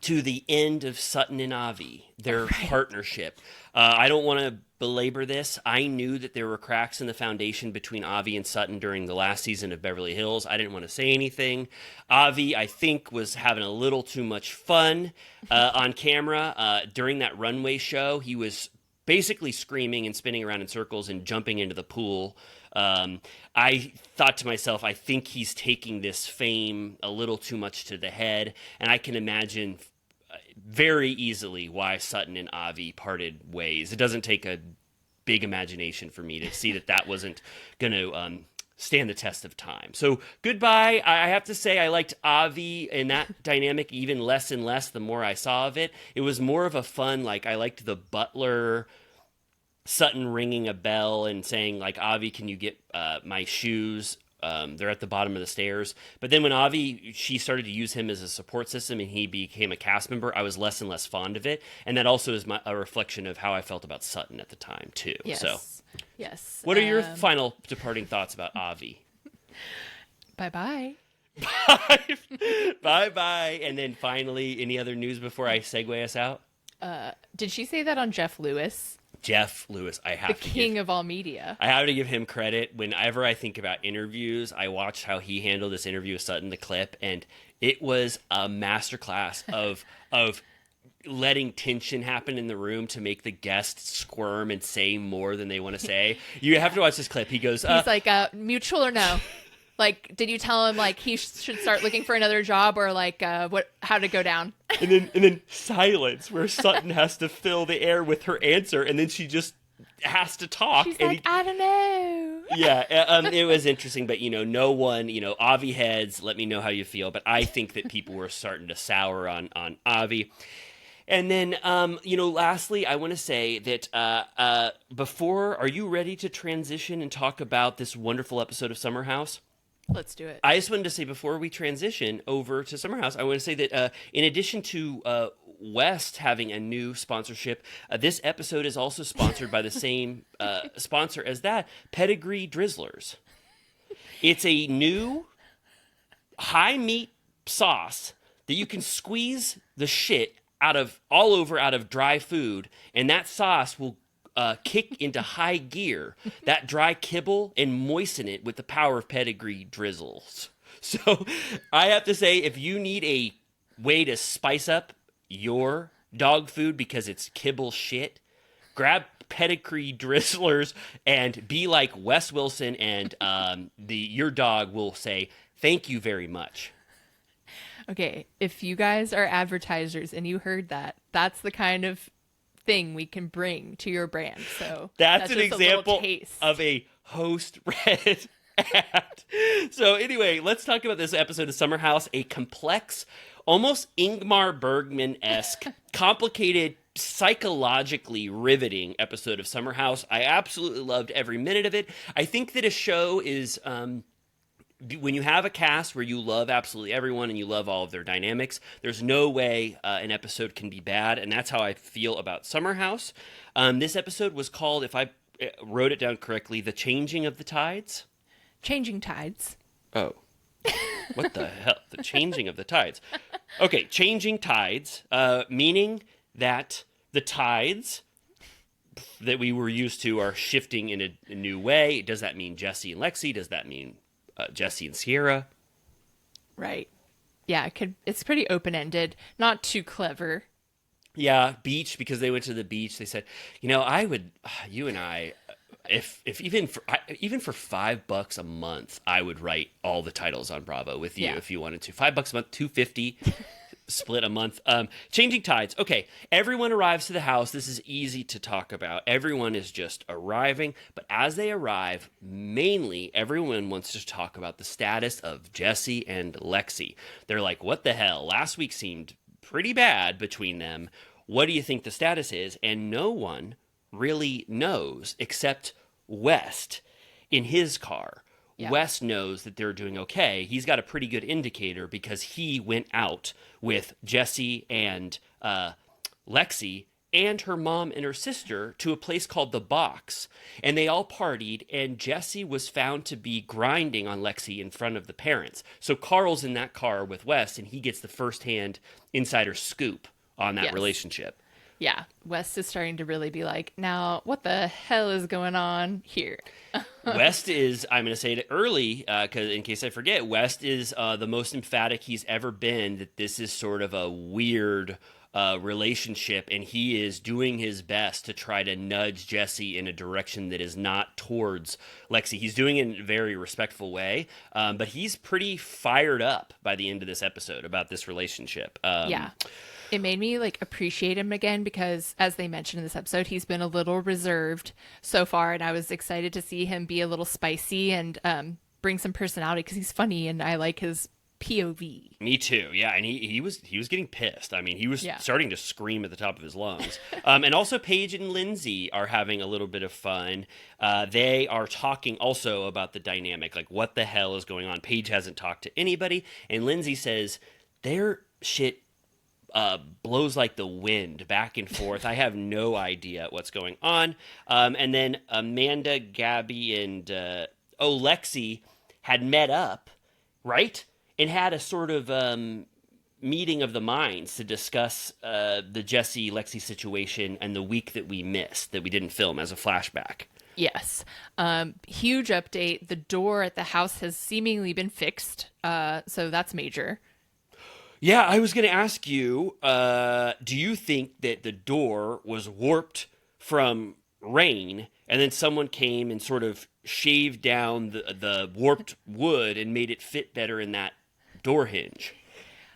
to the end of Sutton and Avi, their partnership. I don't want to belabor this. I knew that there were cracks in the foundation between Avi and Sutton during the last season of Beverly Hills. I didn't want to say anything. Avi, I think, was having a little too much fun on camera. During that runway show, he was basically screaming and spinning around in circles and jumping into the pool. I thought to myself, I think he's taking this fame a little too much to the head, and I can imagine very easily why Sutton and Avi parted ways. It doesn't take a big imagination for me to see that wasn't going to stand the test of time. So goodbye. I have to say I liked Avi and that dynamic even less and less the more I saw of it. It was more of a fun, like I liked the butler Sutton ringing a bell and saying like, "Avi, can you get my shoes? They're at the bottom of the stairs." But then when she started to use him as a support system and he became a cast member, I was less and less fond of it. And that also is a reflection of how I felt about Sutton at the time too. Yes. So, yes. What are your final departing thoughts about Avi? Bye-bye. Bye-bye. And then finally, any other news before I segue us out? Did she say that on Jeff Lewis? Jeff Lewis, the king of all media. I have to give him credit. Whenever I think about interviews, I watched how he handled this interview with Sutton, the clip, and it was a masterclass of letting tension happen in the room to make the guests squirm and say more than they want to say. You have to watch this clip. He goes, he's like, mutual or no? Like, did you tell him like he should start looking for another job, or like how to go down? And then silence, where Sutton has to fill the air with her answer, and then she just has to talk. She's like, I don't know. Yeah, it was interesting, but, no one, Avi heads, let me know how you feel. But I think that people were starting to sour on Avi. And then, lastly, I want to say that are you ready to transition and talk about this wonderful episode of Summer House? Let's do it. I just wanted to say before we transition over to Summer House, I want to say that in addition to West having a new sponsorship, this episode is also sponsored by the same sponsor as that, Pedigree Drizzlers. It's a new high meat sauce that you can squeeze the shit out of dry food, and that sauce will kick into high gear that dry kibble and moisten it with the power of Pedigree Drizzles. So I have to say, if you need a way to spice up your dog food because it's kibble shit, grab Pedigree Drizzlers and be like Wes Wilson, and your dog will say thank you very much. Okay, if you guys are advertisers and you heard that, that's the kind of thing we can bring to your brand. So that's an example of a host read ad. So anyway, let's talk about this episode of Summer House, a complex, almost Ingmar Bergman-esque, complicated, psychologically riveting episode of Summer House. I absolutely loved every minute of it. I think that a show is when you have a cast where you love absolutely everyone and you love all of their dynamics, there's no way an episode can be bad, and that's how I feel about Summer House. This episode was called, if I wrote it down correctly, The Changing of the Tides? Changing Tides. Oh. What the hell? The Changing of the Tides. Okay, Changing Tides, meaning that the tides that we were used to are shifting in a new way. Does that mean Jesse and Lexi? Does that mean Jesse and Sierra? Right. Yeah, it's pretty open-ended, not too clever. Yeah, beach, because they went to the beach. They said, you and I, if even for $5 a month, I would write all the titles on Bravo with you if you wanted to. $5 a month, $250 split a month. Changing Tides. Okay, everyone arrives to the house. This is easy to talk about. Everyone is just arriving, but as they arrive, mainly everyone wants to talk about the status of Jesse and Lexi. They're like, what the hell? Last week seemed pretty bad between them. What do you think the status is? And no one really knows except West in his car. Yeah. Wes knows that they're doing okay. He's got a pretty good indicator because he went out with Jesse and Lexi and her mom and her sister to a place called The Box. And they all partied, and Jesse was found to be grinding on Lexi in front of the parents. So Carl's in that car with Wes, and he gets the firsthand insider scoop on that relationship. Yeah, West is starting to really be like, now, what the hell is going on here? West is, I'm going to say it early, because in case I forget, West is the most emphatic he's ever been that this is sort of a weird relationship, and he is doing his best to try to nudge Jesse in a direction that is not towards Lexi. He's doing it in a very respectful way, but he's pretty fired up by the end of this episode about this relationship. Yeah. It made me appreciate him again because, as they mentioned in this episode, he's been a little reserved so far, and I was excited to see him be a little spicy and bring some personality because he's funny and I like his POV. Me too, yeah, and he was getting pissed. I mean, he was starting to scream at the top of his lungs. And also, Paige and Lindsay are having a little bit of fun. They are talking also about the dynamic, like what the hell is going on. Paige hasn't talked to anybody, and Lindsay says their shit blows like the wind back and forth. I have no idea what's going on. And then Amanda, Gabby, and Lexi had met up, right? And had a sort of meeting of the minds to discuss the Jesse-Lexi situation and the week that we missed, that we didn't film as a flashback. Yes. Huge update. The door at the house has seemingly been fixed. So that's major. Yeah, I was going to ask you, do you think that the door was warped from rain and then someone came and sort of shaved down the warped wood and made it fit better in that door hinge?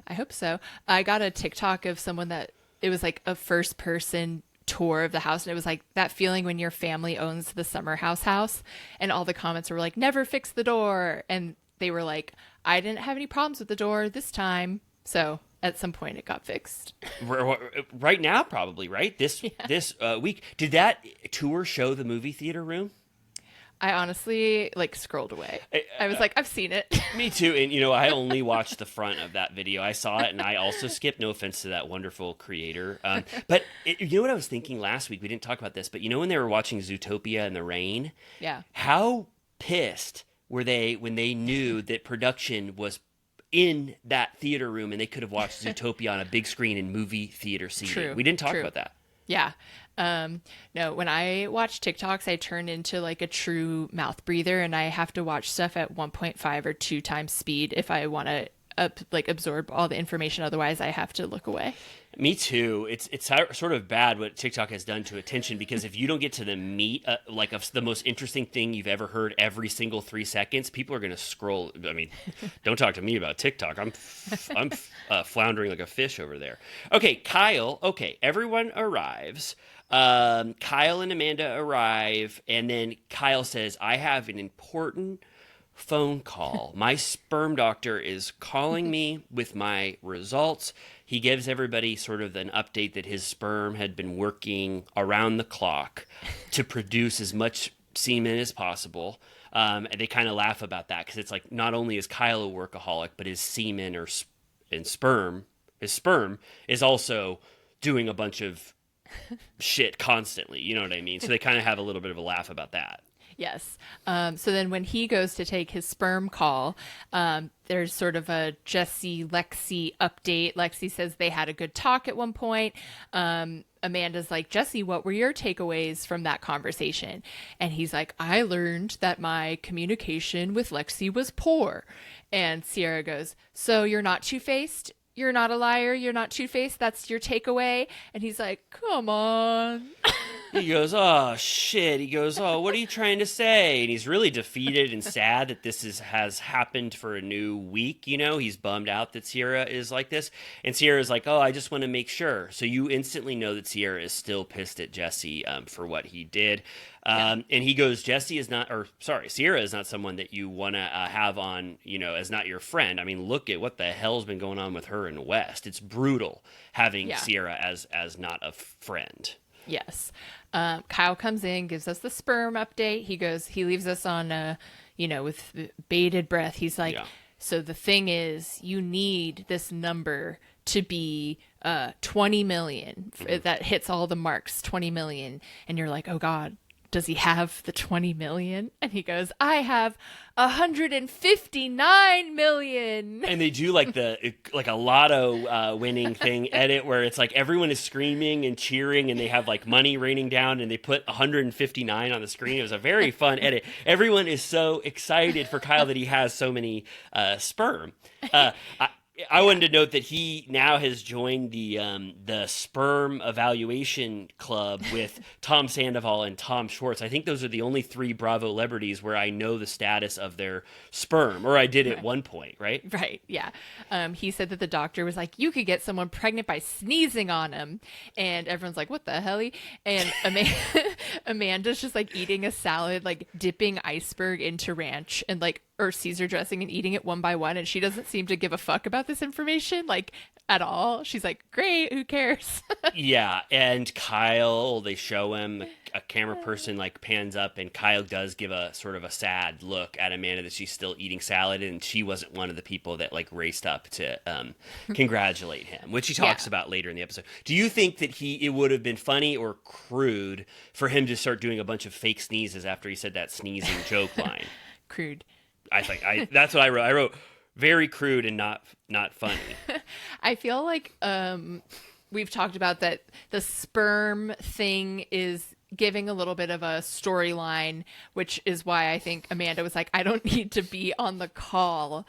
I hope so. I got a TikTok of someone that it was like a first person tour of the house, and it was like that feeling when your family owns the summer house, and all the comments were like, never fix the door, and they were like, I didn't have any problems with the door this time. So at some point it got fixed. Right now, probably, right? This week. Did that tour show the movie theater room? I honestly scrolled away. I was like, I've seen it. Me too. And, I only watched the front of that video. I saw it, and I also skipped. No offense to that wonderful creator. But you know what I was thinking last week? We didn't talk about this, but when they were watching Zootopia in the rain? Yeah. How pissed were they when they knew that production was in that theater room and they could have watched Zootopia on a big screen in movie theater seating? True. We didn't talk about that. Yeah. No, when I watch TikToks, I turn into a true mouth breather, and I have to watch stuff at 1.5 or 2 times speed if I want to absorb all the information. Otherwise, I have to look away. Me too. It's sort of bad what TikTok has done to attention, because if you don't get to the meat, of the most interesting thing you've ever heard every single 3 seconds, people are going to scroll. I mean, don't talk to me about TikTok. I'm floundering like a fish over there. Okay, Kyle. Okay, everyone arrives. Kyle and Amanda arrive, and then Kyle says, I have an important phone call. My sperm doctor is calling me with my results. He gives everybody sort of an update that his sperm had been working around the clock to produce as much semen as possible. And they kind of laugh about that, because it's like, not only is Kyle a workaholic, but his semen his sperm is also doing a bunch of shit constantly. You know what I mean? So they kind of have a little bit of a laugh about that. Yes. So then when he goes to take his sperm call, there's sort of a Jesse-Lexi update. Lexi says they had a good talk at one point. Amanda's like, Jesse, what were your takeaways from that conversation? And he's like, I learned that my communication with Lexi was poor. And Sierra goes, so you're not two-faced? You're not a liar? You're not two-faced? That's your takeaway? And he's like, come on. He goes, oh, shit. He goes, oh, what are you trying to say? And he's really defeated and sad that this has happened for a new week. He's bummed out that Sierra is like this. And Sierra's like, oh, I just want to make sure. So you instantly know that Sierra is still pissed at Jesse for what he did. And he goes, Sierra is not someone that you want to have on, as not your friend. I mean, look at what the hell's been going on with her in West. It's brutal having Sierra as not a friend. Yes. Kyle comes in, gives us the sperm update. He leaves us on, with bated breath. He's like, so the thing is, you need this number to be 20 million. That hits all the marks, 20 million. And you're like, oh God, does he have the 20 million? And he goes, I have 159 million. And they do like a lotto winning thing edit where it's like everyone is screaming and cheering and they have like money raining down and they put 159 on the screen. It was a very fun edit. Everyone is so excited for Kyle that he has so many sperm. I wanted to note that he now has joined the sperm evaluation club with Tom Sandoval and Tom Schwartz. I think those are the only 3 Bravo celebrities where I know the status of their sperm, or I did at one point, right? Right, yeah. He said that the doctor was like, you could get someone pregnant by sneezing on him. And everyone's like, what the hell? And Amanda's just like eating a salad, like dipping iceberg into ranch and or Caesar dressing and eating it one by one, and she doesn't seem to give a fuck about this information at all. She's like, great, who cares? Yeah, and Kyle, they show him, a camera person pans up, and Kyle does give a sort of a sad look at Amanda that she's still eating salad, and she wasn't one of the people that raced up to congratulate him, which he talks about later in the episode. Do you think that it would have been funny or crude for him to start doing a bunch of fake sneezes after he said that sneezing joke line? Crude. That's what I wrote. I wrote very crude and not funny. I feel like we've talked about that the sperm thing is giving a little bit of a storyline, which is why I think Amanda was like, I don't need to be on the call.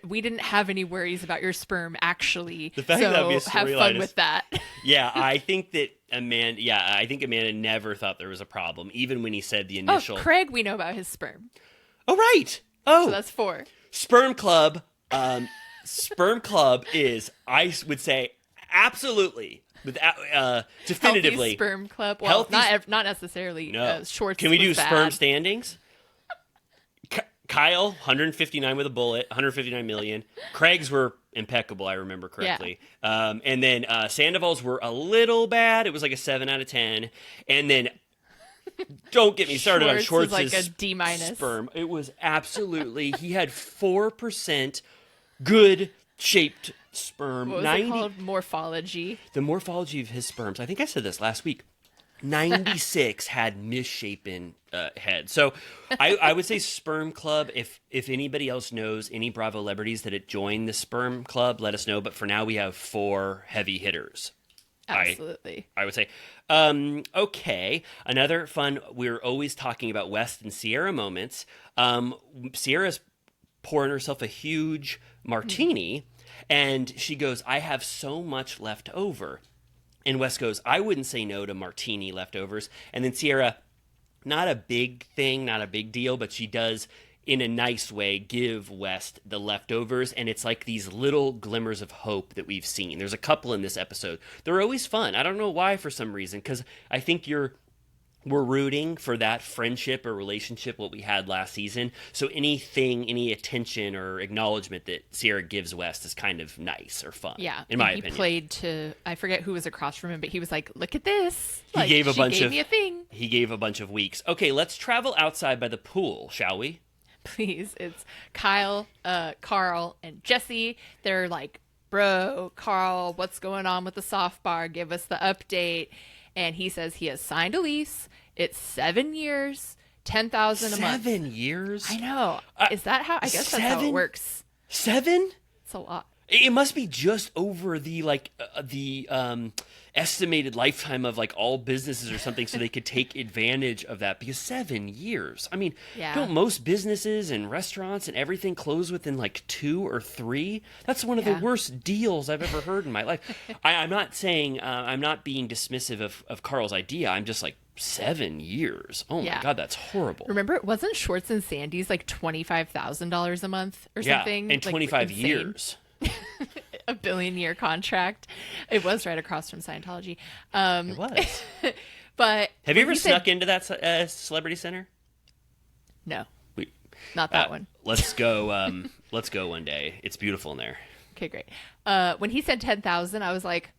We didn't have any worries about your sperm, actually. The fact that would be a have fun with that. Yeah, I think that Amanda never thought there was a problem, even when he said the initial. Oh, Craig, we know about his sperm. Oh, right. Oh, so that's 4. Sperm Club. Sperm Club is, I would say, absolutely definitively healthy sperm club. Well, not necessarily. No. Schwartz. Can we do was sperm bad. standings? Kyle, 159 with a bullet, 159 million. Craig's were impeccable, I remember correctly. Yeah. And then Sandoval's were a little bad. It was like a 7 out of 10. And then, don't get me started on Schwartz's was like a D-. sperm. It was absolutely, he had 4% good shaped sperm. What was it called? Morphology. The morphology of his sperms. I think I said this last week. 96 had misshapen head. So I would say sperm club. If anybody else knows any Bravo celebrities that had joined the sperm club, let us know. But for now, we have 4 heavy hitters. Absolutely. I would say. Okay. Another fun, we're always talking about West and Sierra moments. Sierra's pouring herself a huge martini, and she goes, I have so much left over. And West goes, I wouldn't say no to martini leftovers. And then Sierra, not a big thing, not a big deal, but she does, in a nice way, give West the leftovers. And it's like these little glimmers of hope that we've seen. There's a couple in this episode. They're always fun. I don't know why, for some reason, because I think we're rooting for that friendship or relationship, what we had last season. So any attention or acknowledgement that Sierra gives West is kind of nice or fun. Yeah. In my he opinion. Played to, I forget who was across from him, but he was like, look at this. He gave me a thing. He gave a bunch of weeks. Okay, let's travel outside by the pool, shall we? Please. It's Kyle, Carl, and Jesse. They're like, bro, Carl, what's going on with the soft bar? Give us the update. And he says he has signed a lease. It's 7 years, $10,000 a month. 7 years? I know. Is that how? I guess that's how it works. 7? It's a lot. It must be just over the estimated lifetime of like all businesses or something, so they could take advantage of that. Because 7 years. I mean, don't most businesses and restaurants and everything close within like 2 or 3? That's one of the worst deals I've ever heard in my life. I'm not saying I'm not being dismissive of Carl's idea. I'm just like, 7 years. Oh my God, that's horrible. Remember, it wasn't Schwartz and Sandy's like $25,000 a month or something? And 25 years. A billion-year contract. It was right across from Scientology. It was. But have you ever snuck into that Celebrity Center? No, not that one. Let's go. Let's go one day. It's beautiful in there. Okay, great. When he said 10,000, I was like,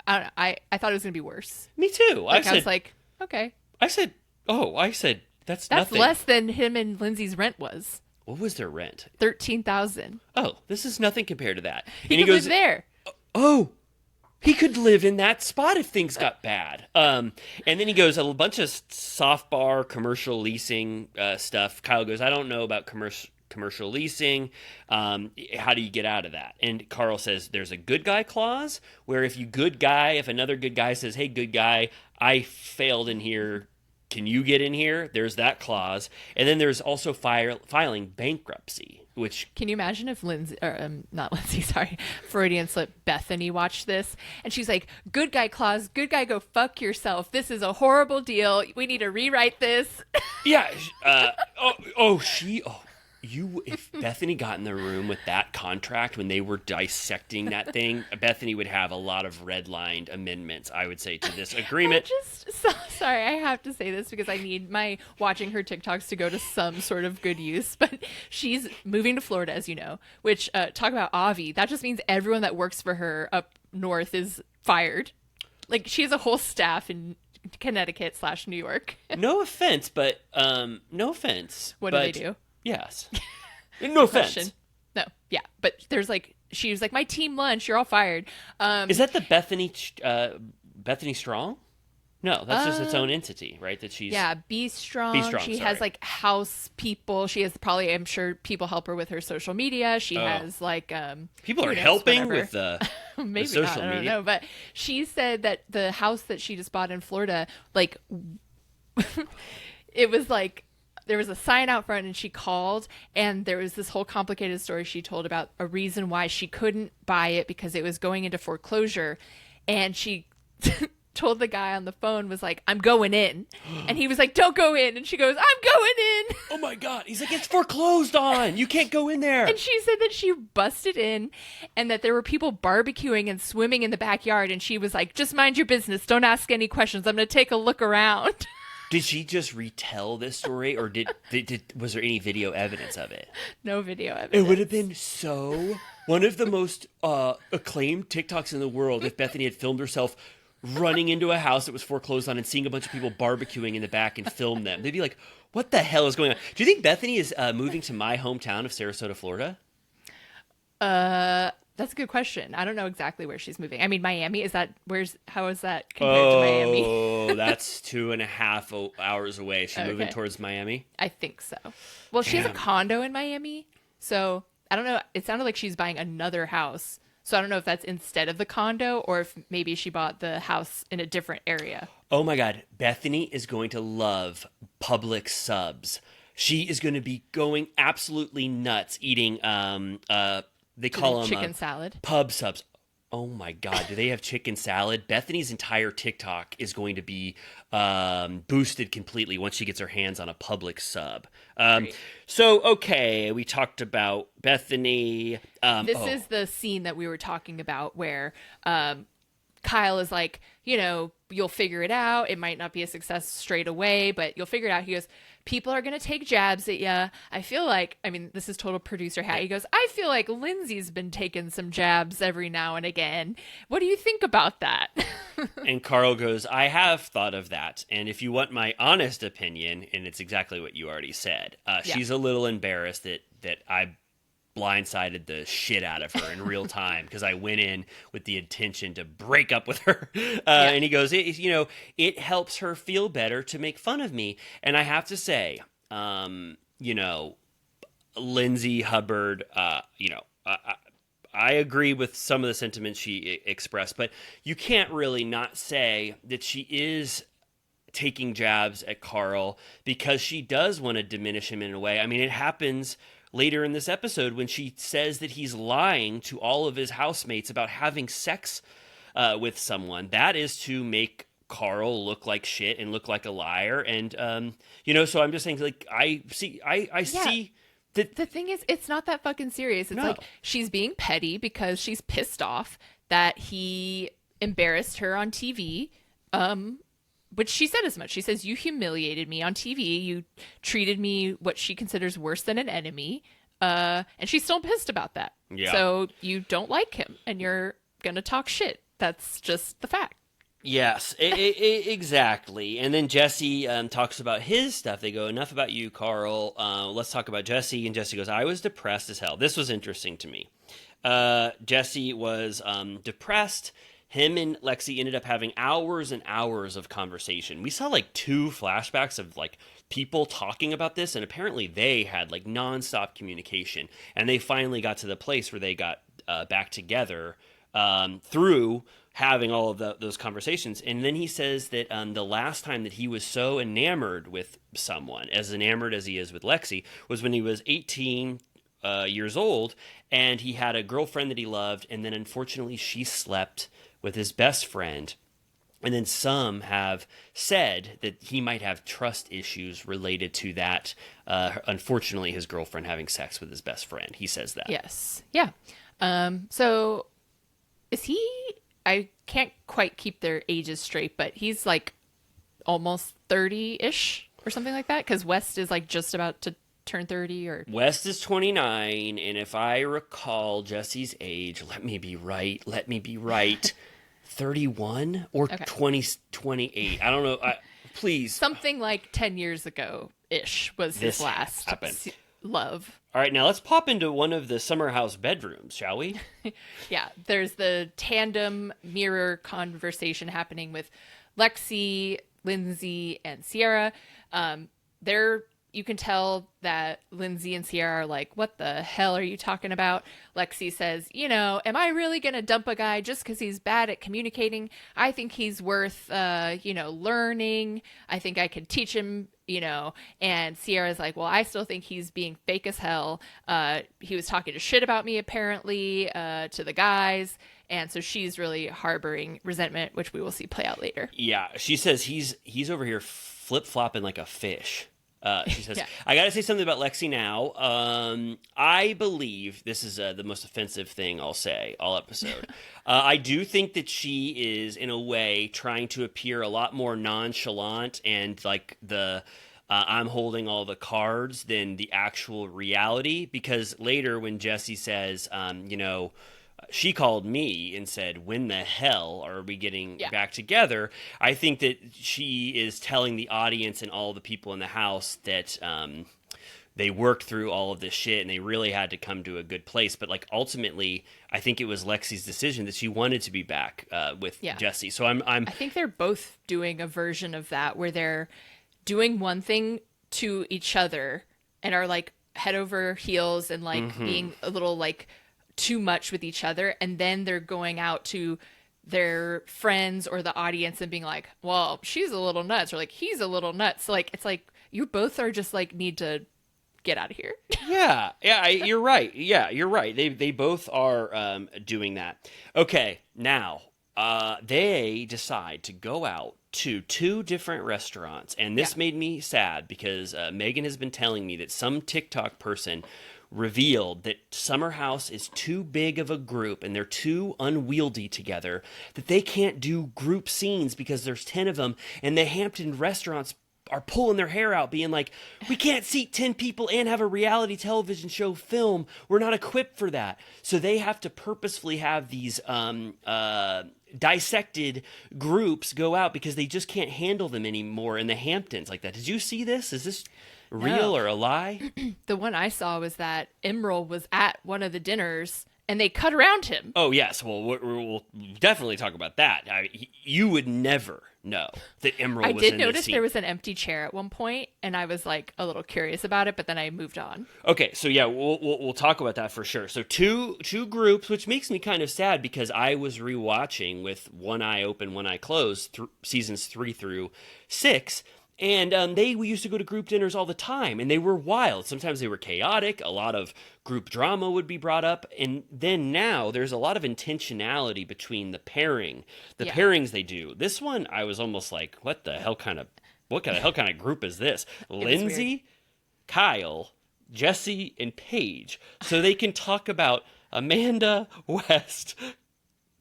I don't know. I thought it was gonna be worse. Me too. I was like, okay. I said that's nothing. Less than him and Lindsay's rent was. What was their rent? $13,000. Oh, this is nothing compared to that. He could live there. Oh, he could live in that spot if things got bad. And then he goes, a bunch of soft bar commercial leasing stuff. Kyle goes, I don't know about commercial leasing. How do you get out of that? And Carl says there's a good guy clause where if another good guy says, hey, good guy, I failed in here, can you get in here? There's that clause. And then there's also filing bankruptcy, which... Can you imagine if Freudian slip, Bethany watched this and she's like, good guy clause, good guy, go fuck yourself. This is a horrible deal. We need to rewrite this. Yeah. If Bethany got in the room with that contract when they were dissecting that thing, Bethany would have a lot of redlined amendments, I would say, to this agreement. Sorry, I have to say this because I need my watching her TikToks to go to some sort of good use. But she's moving to Florida, as you know, which, talk about Avi. That just means everyone that works for her up north is fired. Like, she has a whole staff in Connecticut / New York. No offense, but no offense. What do they do? Yes. No offense. No. Yeah. But she was like, my team lunch, you're all fired. Is that the Bethany Strong? No, that's just its own entity, right? That she's Be Strong. She has like house people. She has probably, I'm sure, people help her with her social media. She has like people are helping with maybe the social not, I don't media. know, but she said that the house that she just bought in Florida, like it was like there was a sign out front and she called and there was this whole complicated story she told about a reason why she couldn't buy it because it was going into foreclosure, and she told the guy on the phone, was like, I'm going in. And he was like, don't go in. And she goes, I'm going in. Oh my God. He's like, it's foreclosed on. You can't go in there. And she said that she busted in and that there were people barbecuing and swimming in the backyard. And she was like, just mind your business. Don't ask any questions. I'm going to take a look around. Did she just retell this story, or was there any video evidence of it? No video evidence. It would have been so one of the most acclaimed TikToks in the world if Bethany had filmed herself running into a house that was foreclosed on and seeing a bunch of people barbecuing in the back and filmed them. They'd be like, what the hell is going on? Do you think Bethany is moving to my hometown of Sarasota, Florida? That's a good question. I don't know exactly where she's moving. I mean, Miami, how is that compared to Miami? Oh, that's 2.5 hours away. Is she moving towards Miami? I think so. Well, she has a condo in Miami, so I don't know. It sounded like she's buying another house. So I don't know if that's instead of the condo or if maybe she bought the house in a different area. Oh my God. Bethany is going to love public subs. She is going to be going absolutely nuts eating, they call them chicken salad. Pub subs. Oh my God. Do they have chicken salad? Bethany's entire TikTok is going to be boosted completely once she gets her hands on a public sub. So, okay, we talked about Bethany. This is the scene that we were talking about where Kyle is like, you'll figure it out. It might not be a success straight away, but you'll figure it out. He goes, people are going to take jabs at you. I feel like, this is total producer hat. He goes, I feel like Lindsay's been taking some jabs every now and again. What do you think about that? And Carl goes, I have thought of that. And if you want my honest opinion, and it's exactly what you already said, she's a little embarrassed that I blindsided the shit out of her in real time because I went in with the intention to break up with her. And he goes, it helps her feel better to make fun of me. And I have to say, Lindsay, Hubbard, I agree with some of the sentiments she expressed, but you can't really not say that she is taking jabs at Carl because she does want to diminish him in a way. It happens later in this episode when she says that he's lying to all of his housemates about having sex with someone. That is to make Carl look like shit and look like a liar. And, so I'm just saying, like, I see. The thing is, it's not that fucking serious. It's like she's being petty because she's pissed off that he embarrassed her on TV. Which she said as much. She says, you humiliated me on TV. You treated me what she considers worse than an enemy. And she's still pissed about that. Yeah. So you don't like him and you're going to talk shit. That's just the fact. Yes, exactly. And then Jesse talks about his stuff. They go, enough about you, Carl. Let's talk about Jesse. And Jesse goes, I was depressed as hell. This was interesting to me. Jesse was depressed. Him and Lexi ended up having hours and hours of conversation. We saw like 2 flashbacks of like people talking about this, and apparently they had like nonstop communication. And they finally got to the place where they got back together through having all of those conversations. And then he says that the last time that he was so enamored with someone, as enamored as he is with Lexi, was when he was 18 years old, and he had a girlfriend that he loved, and then unfortunately she slept with his best friend. And then some have said that he might have trust issues related to that. Unfortunately, his girlfriend having sex with his best friend. He says that. Yes. Yeah. So is he, I can't quite keep their ages straight, but he's like almost 30-ish or something like that. Because West is like just about to turn 30 or West is 29. And if I recall Jesse's age, let me be right. 31 or 28. I don't know. Please. Something like 10 years ago-ish was his last love. All right, now let's pop into one of the summer house bedrooms, shall we? Yeah, there's the tandem mirror conversation happening with Lexi, Lindsay, and Sierra. You can tell that Lindsay and Sierra are like, what the hell are you talking about? Lexi says, am I really going to dump a guy just because he's bad at communicating? I think he's worth, learning. I think I could teach him, and Sierra's like, well, I still think he's being fake as hell. He was talking to shit about me, apparently, to the guys. And so she's really harboring resentment, which we will see play out later. Yeah, she says he's over here flip-flopping like a fish. She says, Yeah. I got to say something about Lexi now. I believe this is the most offensive thing I'll say all episode. I do think that she is, in a way, trying to appear a lot more nonchalant and like I'm holding all the cards than the actual reality. Because later when Jesse says, she called me and said, when the hell are we getting back together? I think that she is telling the audience and all the people in the house that they worked through all of this shit and they really had to come to a good place. But like ultimately, I think it was Lexi's decision that she wanted to be back with Jesse. So I think they're both doing a version of that where they're doing one thing to each other and are like head over heels and like being a little like too much with each other, and then they're going out to their friends or the audience and being like, well, she's a little nuts, or like he's a little nuts. Like it's like you both are just like need to get out of here. Yeah, you're right. Yeah, you're right. They both are doing that. Okay, now they decide to go out to 2 different restaurants, and this made me sad because Megan has been telling me that some TikTok person revealed that Summer House is too big of a group and they're too unwieldy together that they can't do group scenes because there's 10 of them, and the Hampton restaurants are pulling their hair out being like, we can't seat 10 people and have a reality television show film. We're not equipped for that. So they have to purposefully have these dissected groups go out because they just can't handle them anymore in the Hamptons like that. Did you see this? Is this real or a lie? The one I saw was that Emerald was at one of the dinners and they cut around him. Oh, yes. Well, we'll definitely talk about that. You would never know that Emerald was in this scene. I did notice there was an empty chair at one point, and I was like a little curious about it, but then I moved on. Okay, so yeah, we'll talk about that for sure. So two groups, which makes me kind of sad because I was rewatching with one eye open, one eye closed, seasons 3 through 6. And we used to go to group dinners all the time, and they were wild. Sometimes they were chaotic. A lot of group drama would be brought up. And then now there's a lot of intentionality between the pairings they do. This one, I was almost like, what the hell kind of group is this? Lindsay, Kyle, Jesse, and Paige. So they can talk about Amanda, West,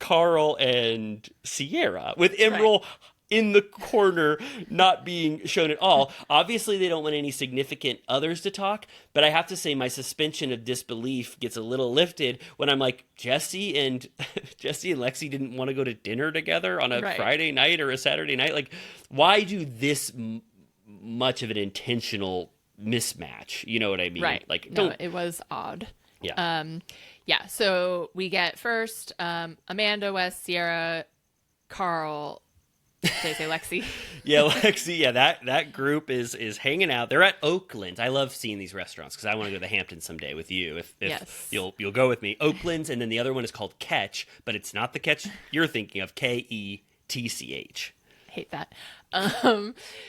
Carl, and Sierra with Emerald in the corner, not being shown at all. Obviously, they don't want any significant others to talk, but I have to say my suspension of disbelief gets a little lifted when I'm like, Jesse and Lexi didn't want to go to dinner together on a Friday night or a Saturday night. Like, why do this much of an intentional mismatch? You know what I mean? Right. Like, no, it was odd. Yeah. So we get first Amanda, West, Sierra, Carl. Did I say Lexi? Yeah, Lexi. Yeah, that group is hanging out. They're at Oakland's. I love seeing these restaurants because I want to go to the Hamptons someday with you. If you'll go with me. Oakland's, and then the other one is called Ketch, but it's not the Ketch you're thinking of. Ketch. Hate that.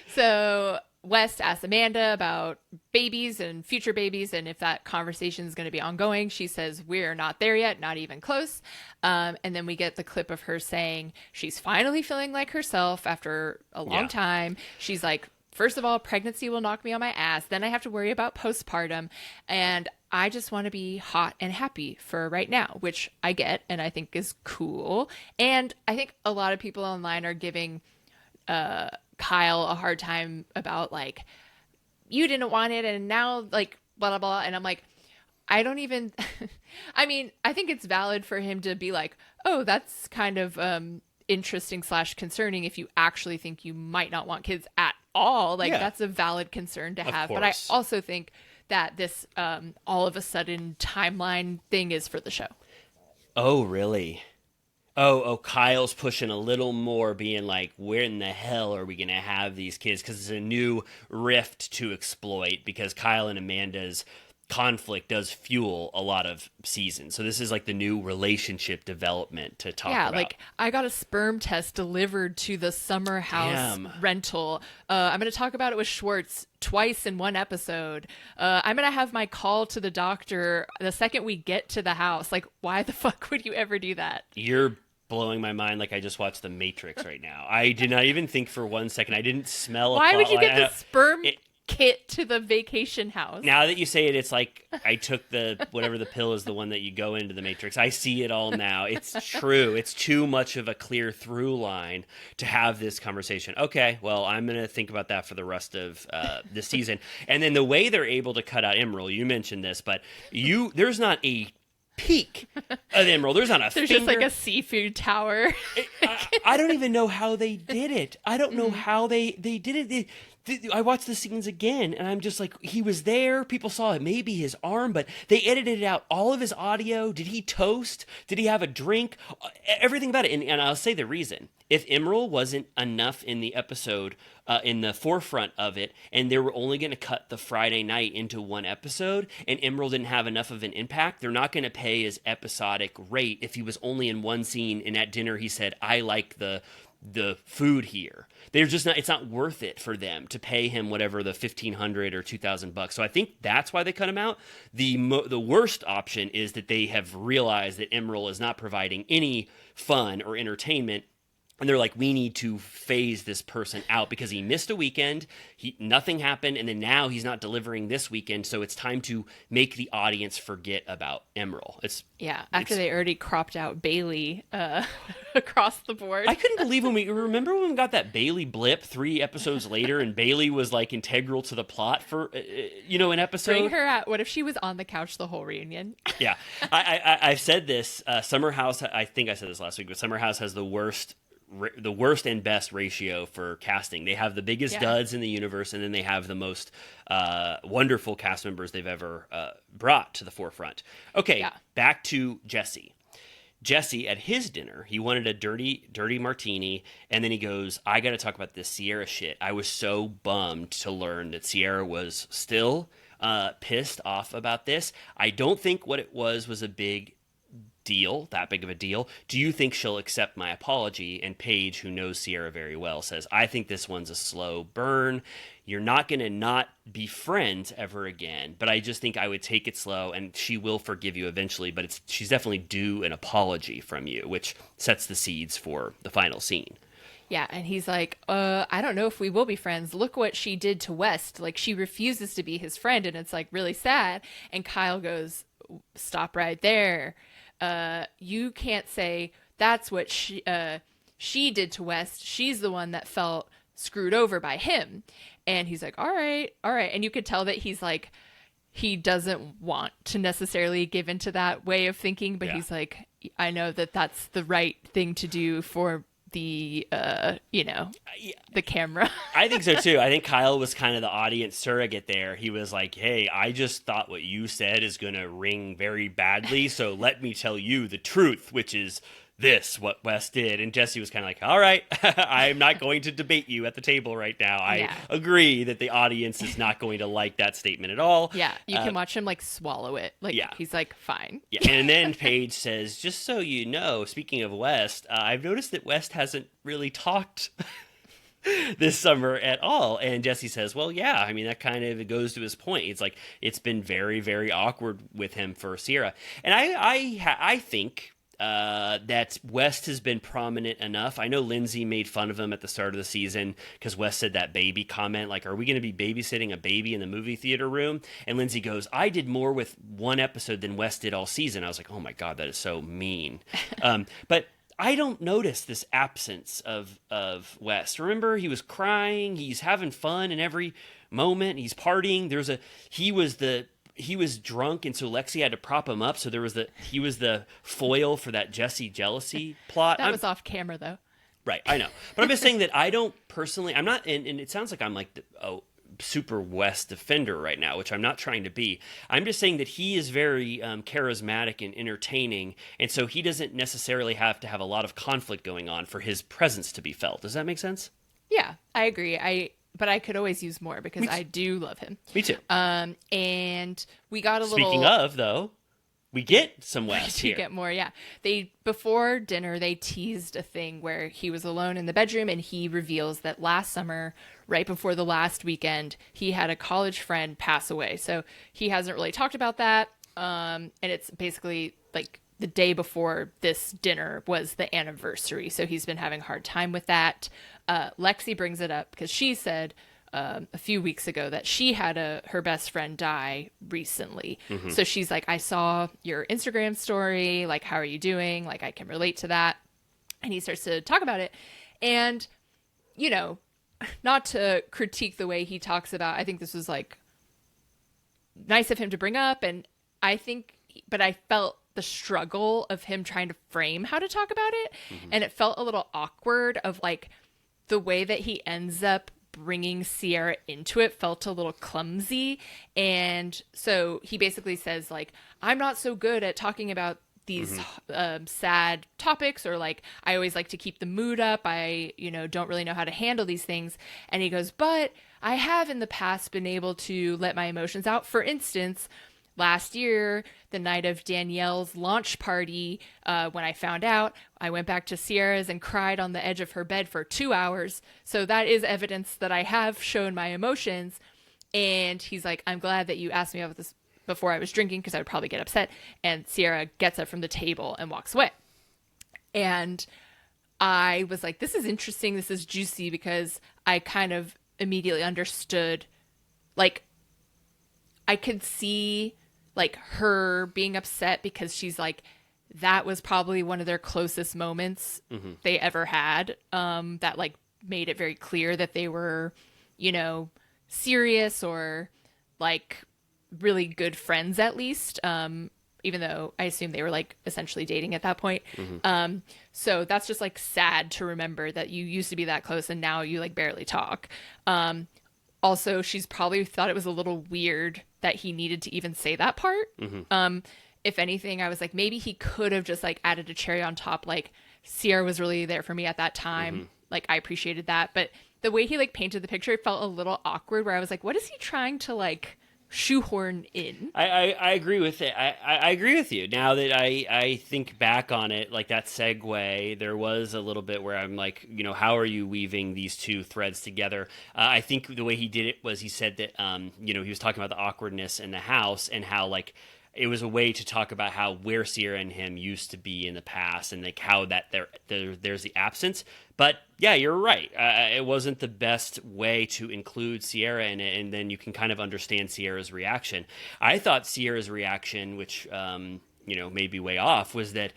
So West asks Amanda about babies and future babies and if that conversation is going to be ongoing. She says, we're not there yet, not even close. And then we get the clip of her saying she's finally feeling like herself after a long time. She's like, first of all, pregnancy will knock me on my ass. Then I have to worry about postpartum. And I just want to be hot and happy for right now, which I get and I think is cool. And I think a lot of people online are giving Kyle a hard time about like, you didn't want it and now like blah blah blah, and I'm like, I don't even I mean, I think it's valid for him to be like, oh, that's kind of interesting / concerning if you actually think you might not want kids at all. Like that's a valid concern to have. But I also think that this all of a sudden timeline thing is for the show. Oh, really? Oh, Kyle's pushing a little more, being like, where in the hell are we going to have these kids? Because it's a new rift to exploit, because Kyle and Amanda's conflict does fuel a lot of seasons. So this is like the new relationship development to talk about. Like I got a sperm test delivered to the summer house rental. I'm going to talk about it with Schwartz twice in one episode. I'm going to have my call to the doctor the second we get to the house. Like, why the fuck would you ever do that? You're blowing my mind like I just watched The Matrix right now. I did not even think for 1 second. I didn't smell Why would you get the sperm kit to the vacation house? Now that you say it, it's like I took the whatever the pill is, the one that you go into the Matrix. I see it all now. It's true. It's too much of a clear through line to have this conversation. Okay, well, I'm going to think about that for the rest of the season. And then the way they're able to cut out Emerald, you mentioned this, but there's not a peak of Emerald. There's not a There's finger. Just like a seafood tower. I don't even know how they did it. I don't know how they did it. I watched the scenes again, and I'm just like, he was there. People saw it, maybe his arm, but they edited out all of his audio. Did he toast? Did he have a drink? Everything about it. And I'll say the reason. If Emerald wasn't enough in the episode, in the forefront of it, and they were only going to cut the Friday night into one episode, and Emerald didn't have enough of an impact, they're not going to pay his episodic rate if he was only in one scene, and at dinner he said, I like the food here. They're just not, it's not worth it for them to pay him whatever the $1,500 or $2,000. So I think that's why they cut him out. The worst option is that they have realized that Emerald is not providing any fun or entertainment. And they're like, we need to phase this person out because he missed a weekend, nothing happened, and then now he's not delivering this weekend, so it's time to make the audience forget about Emerald. After they already cropped out Bailey across the board. I couldn't believe when we got that Bailey blip 3 episodes later, and Bailey was like integral to the plot for an episode. Bring her out. What if she was on the couch the whole reunion? Yeah, I've said this. Summer House. I think I said this last week, but Summer House has the worst and best ratio for casting. They have the biggest duds in the universe, and then they have the most wonderful cast members they've ever brought to the forefront. Okay, back to Jesse. Jesse, at his dinner, he wanted a dirty martini, and then he goes, I got to talk about this Sierra shit. I was so bummed to learn that Sierra was still pissed off about this. I don't think what it was a that big of a deal. Do you think she'll accept my apology? And Paige, who knows Sierra very well, says, I think this one's a slow burn. You're not going to not be friends ever again, but I just think I would take it slow, and she will forgive you eventually, but she's definitely due an apology from you, which sets the seeds for the final scene. Yeah, and he's like, I don't know if we will be friends. Look what she did to West. Like, she refuses to be his friend, and it's like really sad. And Kyle goes, stop right there. You can't say that's what she did to West. She's the one that felt screwed over by him. And he's like, all right. And you could tell that he's like, he doesn't want to necessarily give into that way of thinking, but he's like, I know that that's the right thing to do for the the camera. I think so too. I think Kyle was kind of the audience surrogate there. He was like, hey, I just thought what you said is going to ring very badly, so let me tell you the truth, which is this, what Wes did. And Jesse was kind of like, all right, I'm not going to debate you at the table right now. I agree that the audience is not going to like that statement at all. Yeah, you can watch him like swallow it. Like, he's like, fine. Yeah, and then Paige says, just so you know, speaking of West, I've noticed that West hasn't really talked this summer at all. And Jesse says, well, yeah, I mean, that kind of goes to his point. It's like, it's been very, very awkward with him for Sierra. And I think that West has been prominent enough. I know Lindsay made fun of him at the start of the season because West said that baby comment, like, are we going to be babysitting a baby in the movie theater room? And Lindsay goes, I did more with one episode than West did all season. I was like, oh my God, that is so mean. But I don't notice this absence of West. Remember, he was crying. He's having fun in every moment. He's partying. He was drunk, and so Lexi had to prop him up. So he was the foil for that Jesse jealousy plot. That was off camera, though. Right, I know. But I'm just saying that I don't personally, I'm not, and it sounds like I'm like a super West defender right now, which I'm not trying to be. I'm just saying that he is very charismatic and entertaining, and so he doesn't necessarily have to have a lot of conflict going on for his presence to be felt. Does that make sense? Yeah, I agree. but I could always use more because I do love him. Me too. And we got a little. Speaking of, though, we get some West here. We get more, yeah. Before dinner, they teased a thing where he was alone in the bedroom, and he reveals that last summer, right before the last weekend, he had a college friend pass away. So he hasn't really talked about that. And it's basically like the day before this dinner was the anniversary. So he's been having a hard time with that. Lexi brings it up because she said a few weeks ago that she had her best friend die recently. Mm-hmm. So she's like, I saw your Instagram story. Like, how are you doing? Like, I can relate to that. And he starts to talk about it. And, you know, not to critique the way he talks about, I think this was like nice of him to bring up. And but I felt the struggle of him trying to frame how to talk about it. Mm-hmm. And it felt a little awkward of like the way that he ends up bringing Sierra into it felt a little clumsy. And so he basically says like, I'm not so good at talking about these sad topics, or like, I always like to keep the mood up. I, don't really know how to handle these things. And he goes, but I have in the past been able to let my emotions out. For instance, last year, the night of Danielle's launch party, when I found out, I went back to Sierra's and cried on the edge of her bed for 2 hours. So that is evidence that I have shown my emotions. And he's like, I'm glad that you asked me about this before I was drinking, because I would probably get upset. And Sierra gets up from the table and walks away. And I was like, this is interesting. This is juicy, because I kind of immediately understood, like, I could see like her being upset because she's like, that was probably one of their closest moments they ever had. That like made it very clear that they were, serious, or like really good friends at least. Even though I assume they were like essentially dating at that point. So that's just like sad to remember that you used to be that close and now you like barely talk. Also, she's probably thought it was a little weird that he needed to even say that part. If anything, I was like, maybe he could have just like added a cherry on top. Like, Sierra was really there for me at that time. Like, I appreciated that. But the way he like painted the picture, it felt a little awkward, where I was like, what is he trying to like shoehorn in? I agree with it. I agree with you. Now that I think back on it, like that segue, there was a little bit where I'm like, how are you weaving these two threads together? I think the way he did it was he said that, he was talking about the awkwardness in the house, and how like it was a way to talk about where Sierra and him used to be in the past, and like how that there's the absence. But yeah, you're right. It wasn't the best way to include Sierra in it, and then you can kind of understand Sierra's reaction. I thought Sierra's reaction, which may be way off, was that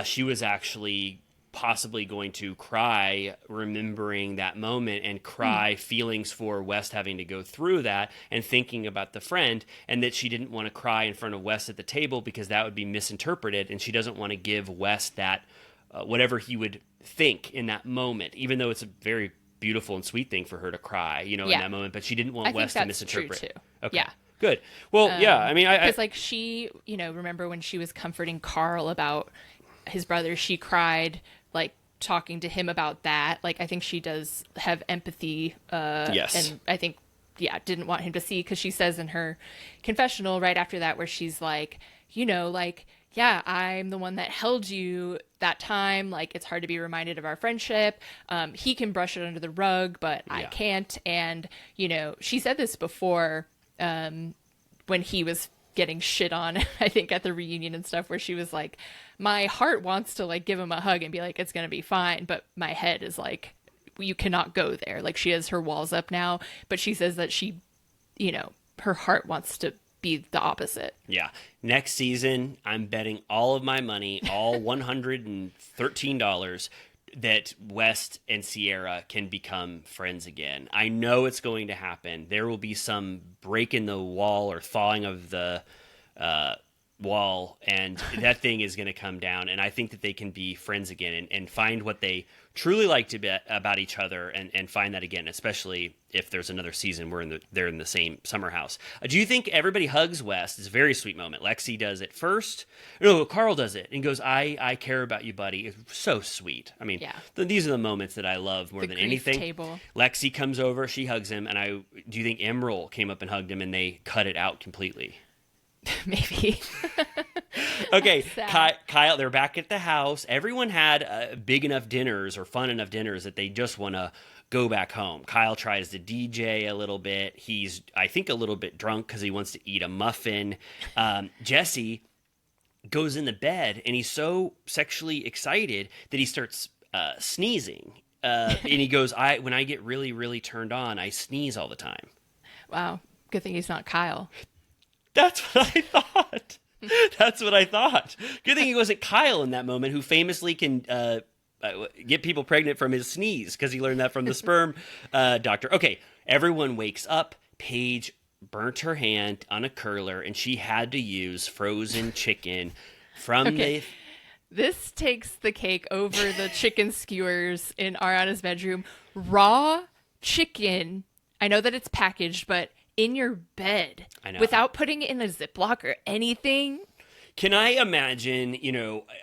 she was actually possibly going to cry, remembering that moment, and cry feelings for West having to go through that, and thinking about the friend, and that she didn't want to cry in front of West at the table because that would be misinterpreted, and she doesn't want to give West that whatever he would think in that moment, even though it's a very beautiful and sweet thing for her to cry, in that moment, but she didn't want West to misinterpret. True too. Okay. Yeah. Good. Well, yeah, I mean, because like she, remember when she was comforting Carl about his brother, she cried like talking to him about that. Like, I think she does have empathy. Yes. And I think, didn't want him to see, because she says in her confessional right after that, where she's like, yeah, I'm the one that held you that time. Like, it's hard to be reminded of our friendship. He can brush it under the rug, but I can't. And, she said this before, when he was getting shit on, I think at the reunion and stuff, where she was like, my heart wants to like give him a hug and be like, it's going to be fine. But my head is like, you cannot go there. Like, she has her walls up now, but she says that she, her heart wants to be the opposite. Yeah. Next season, I'm betting all of my money, all $113, that West and Sierra can become friends again. I know it's going to happen. There will be some break in the wall or thawing of the wall, and that thing is going to come down. And I think that they can be friends again and find what they truly like about each other and find that again, especially if there's another season where they're in the same summer house. Do you think everybody hugs West? It's a very sweet moment. Lexi does it first. No, Carl does it and goes, I care about you, buddy. It's so sweet. I mean, these are the moments that I love more than anything. Table. Lexi comes over, she hugs him, and do you think Emerald came up and hugged him and they cut it out completely? Maybe. Okay, Kyle, they're back at the house. Everyone had big enough dinners or fun enough dinners that they just want to go back home. Kyle tries to DJ a little bit. He's, I think, a little bit drunk because he wants to eat a muffin. Jesse goes in the bed, and he's so sexually excited that he starts sneezing. And he goes, when I get really, really turned on, I sneeze all the time. Wow. Good thing he's not Kyle. That's what I thought. That's what I thought. Good thing he wasn't Kyle in that moment, who famously can get people pregnant from his sneeze, because he learned that from the sperm doctor. Okay, everyone wakes up. Paige burnt her hand on a curler, and she had to use frozen chicken from This takes the cake over the chicken skewers in Ariana's bedroom. Raw chicken. I know that it's packaged, but in your bed, without putting it in a Ziploc or anything. Can I imagine,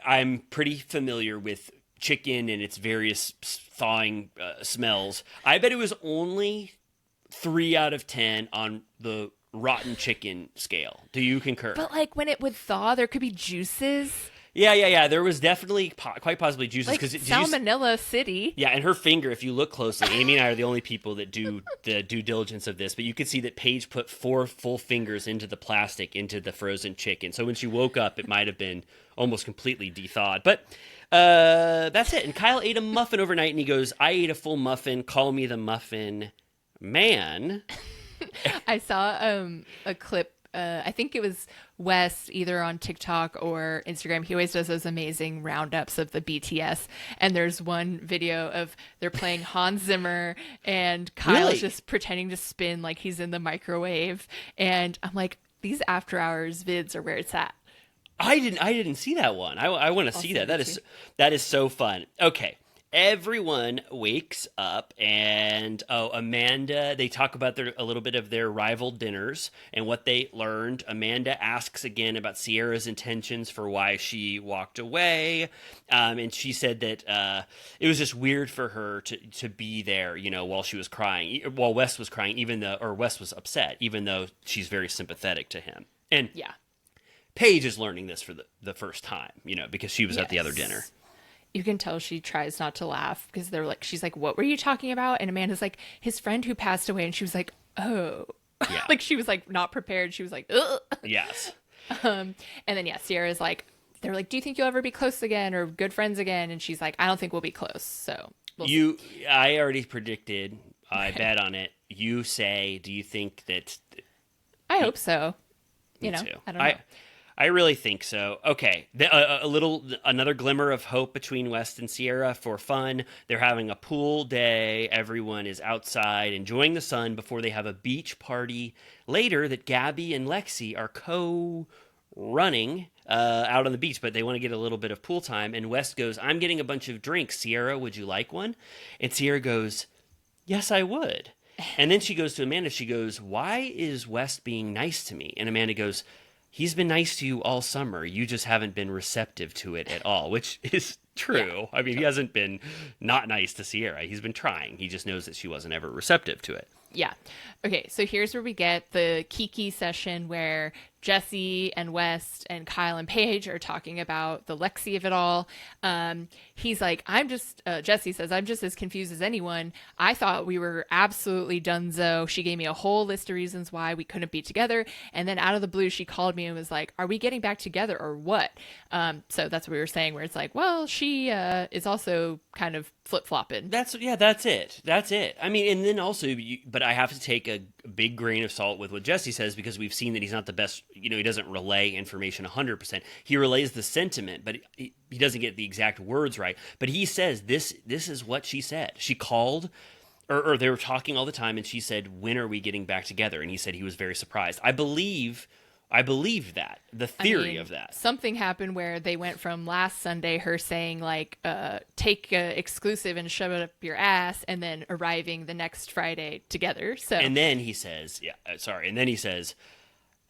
I'm pretty familiar with chicken and its various thawing smells. I bet it was only 3 out of 10 on the rotten chicken scale. Do you concur? But when it would thaw, there could be juices. Yeah. There was definitely quite possibly juices. Like Salmonella City. Yeah, and her finger, if you look closely, Amy and I are the only people that do the due diligence of this, but you could see that Paige put 4 full fingers into the plastic, into the frozen chicken. So when she woke up, it might have been almost completely de-thawed. But that's it. And Kyle ate a muffin overnight, and he goes, I ate a full muffin. Call me the muffin man. I saw a clip. I think it was Wes, either on TikTok or Instagram. He always does those amazing roundups of the BTS. And there's one video of they're playing Hans Zimmer, and Kyle is just pretending to spin like he's in the microwave. And I'm like, these after hours vids are where it's at. I didn't see that one. I want to see that. That is so fun. Okay. Everyone wakes up, and Amanda, they talk about a little bit of their rival dinners and what they learned. Amanda asks again about Sierra's intentions for why she walked away. And she said that it was just weird for her to be there, while she was crying, while Wes was crying, Wes was upset, even though she's very sympathetic to him. And Paige is learning this for the first time, because she was at the other dinner. You can tell she tries not to laugh because she's like, what were you talking about? And Amanda's like, his friend who passed away. And she was like, oh, she was not prepared. She was like, ugh. Yes. And then, Sierra's like, they're like, do you think you'll ever be close again or good friends again? And she's like, I don't think we'll be close. So I already predicted, I bet on it. You say, do you think that? I hope so. Me too. I don't know. I really think so. Okay, another glimmer of hope between West and Sierra for fun. They're having a pool day. Everyone is outside enjoying the sun before they have a beach party later that Gabby and Lexi are co-running out on the beach, but they want to get a little bit of pool time. And West goes, I'm getting a bunch of drinks. Sierra, would you like one? And Sierra goes, yes, I would. And then she goes to Amanda. She goes, why is West being nice to me? And Amanda goes, he's been nice to you all summer. You just haven't been receptive to it at all, which is true. Yeah. I mean, he hasn't been not nice to Sierra. He's been trying. He just knows that she wasn't ever receptive to it. Yeah. Okay, so here's where we get the Kiki session where Jesse and West and Kyle and Paige are talking about the Lexi of it all. He's like, Jesse says, I'm just as confused as anyone. I thought we were absolutely donezo. She gave me a whole list of reasons why we couldn't be together. And then out of the blue, she called me and was like, are we getting back together or what? So that's what we were saying, where it's like, well, she is also kind of flip-flopping. That's it. I mean, and then also, but I have to take a big grain of salt with what Jesse says, because we've seen that he's not the best, he doesn't relay information 100%. He relays the sentiment, but he doesn't get the exact words right. But he says, this is what she said. She called, or they were talking all the time, and she said, when are we getting back together? And he said he was very surprised. I believe I believe that, the theory of that. Something happened where they went from last Sunday, her saying like, take exclusive and shove it up your ass, and then arriving the next Friday together. So, and then he says,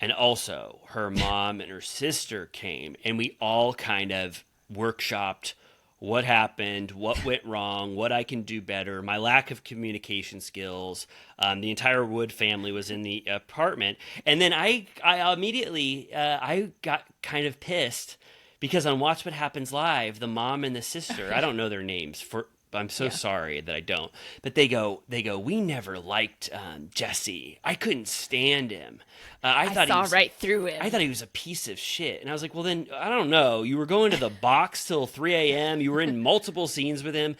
and also her mom and her sister came, and we all kind of workshopped what happened, what went wrong, what I can do better, my lack of communication skills. The entire Wood family was in the apartment. And then I immediately, I got kind of pissed because on Watch What Happens Live, the mom and the sister, I don't know their names, I'm so sorry that I don't, but they go, we never liked Jesse. I couldn't stand him. I saw right through him. I thought he was a piece of shit. And I was like, well, then, I don't know. You were going to the box till 3 a.m. You were in multiple scenes with him.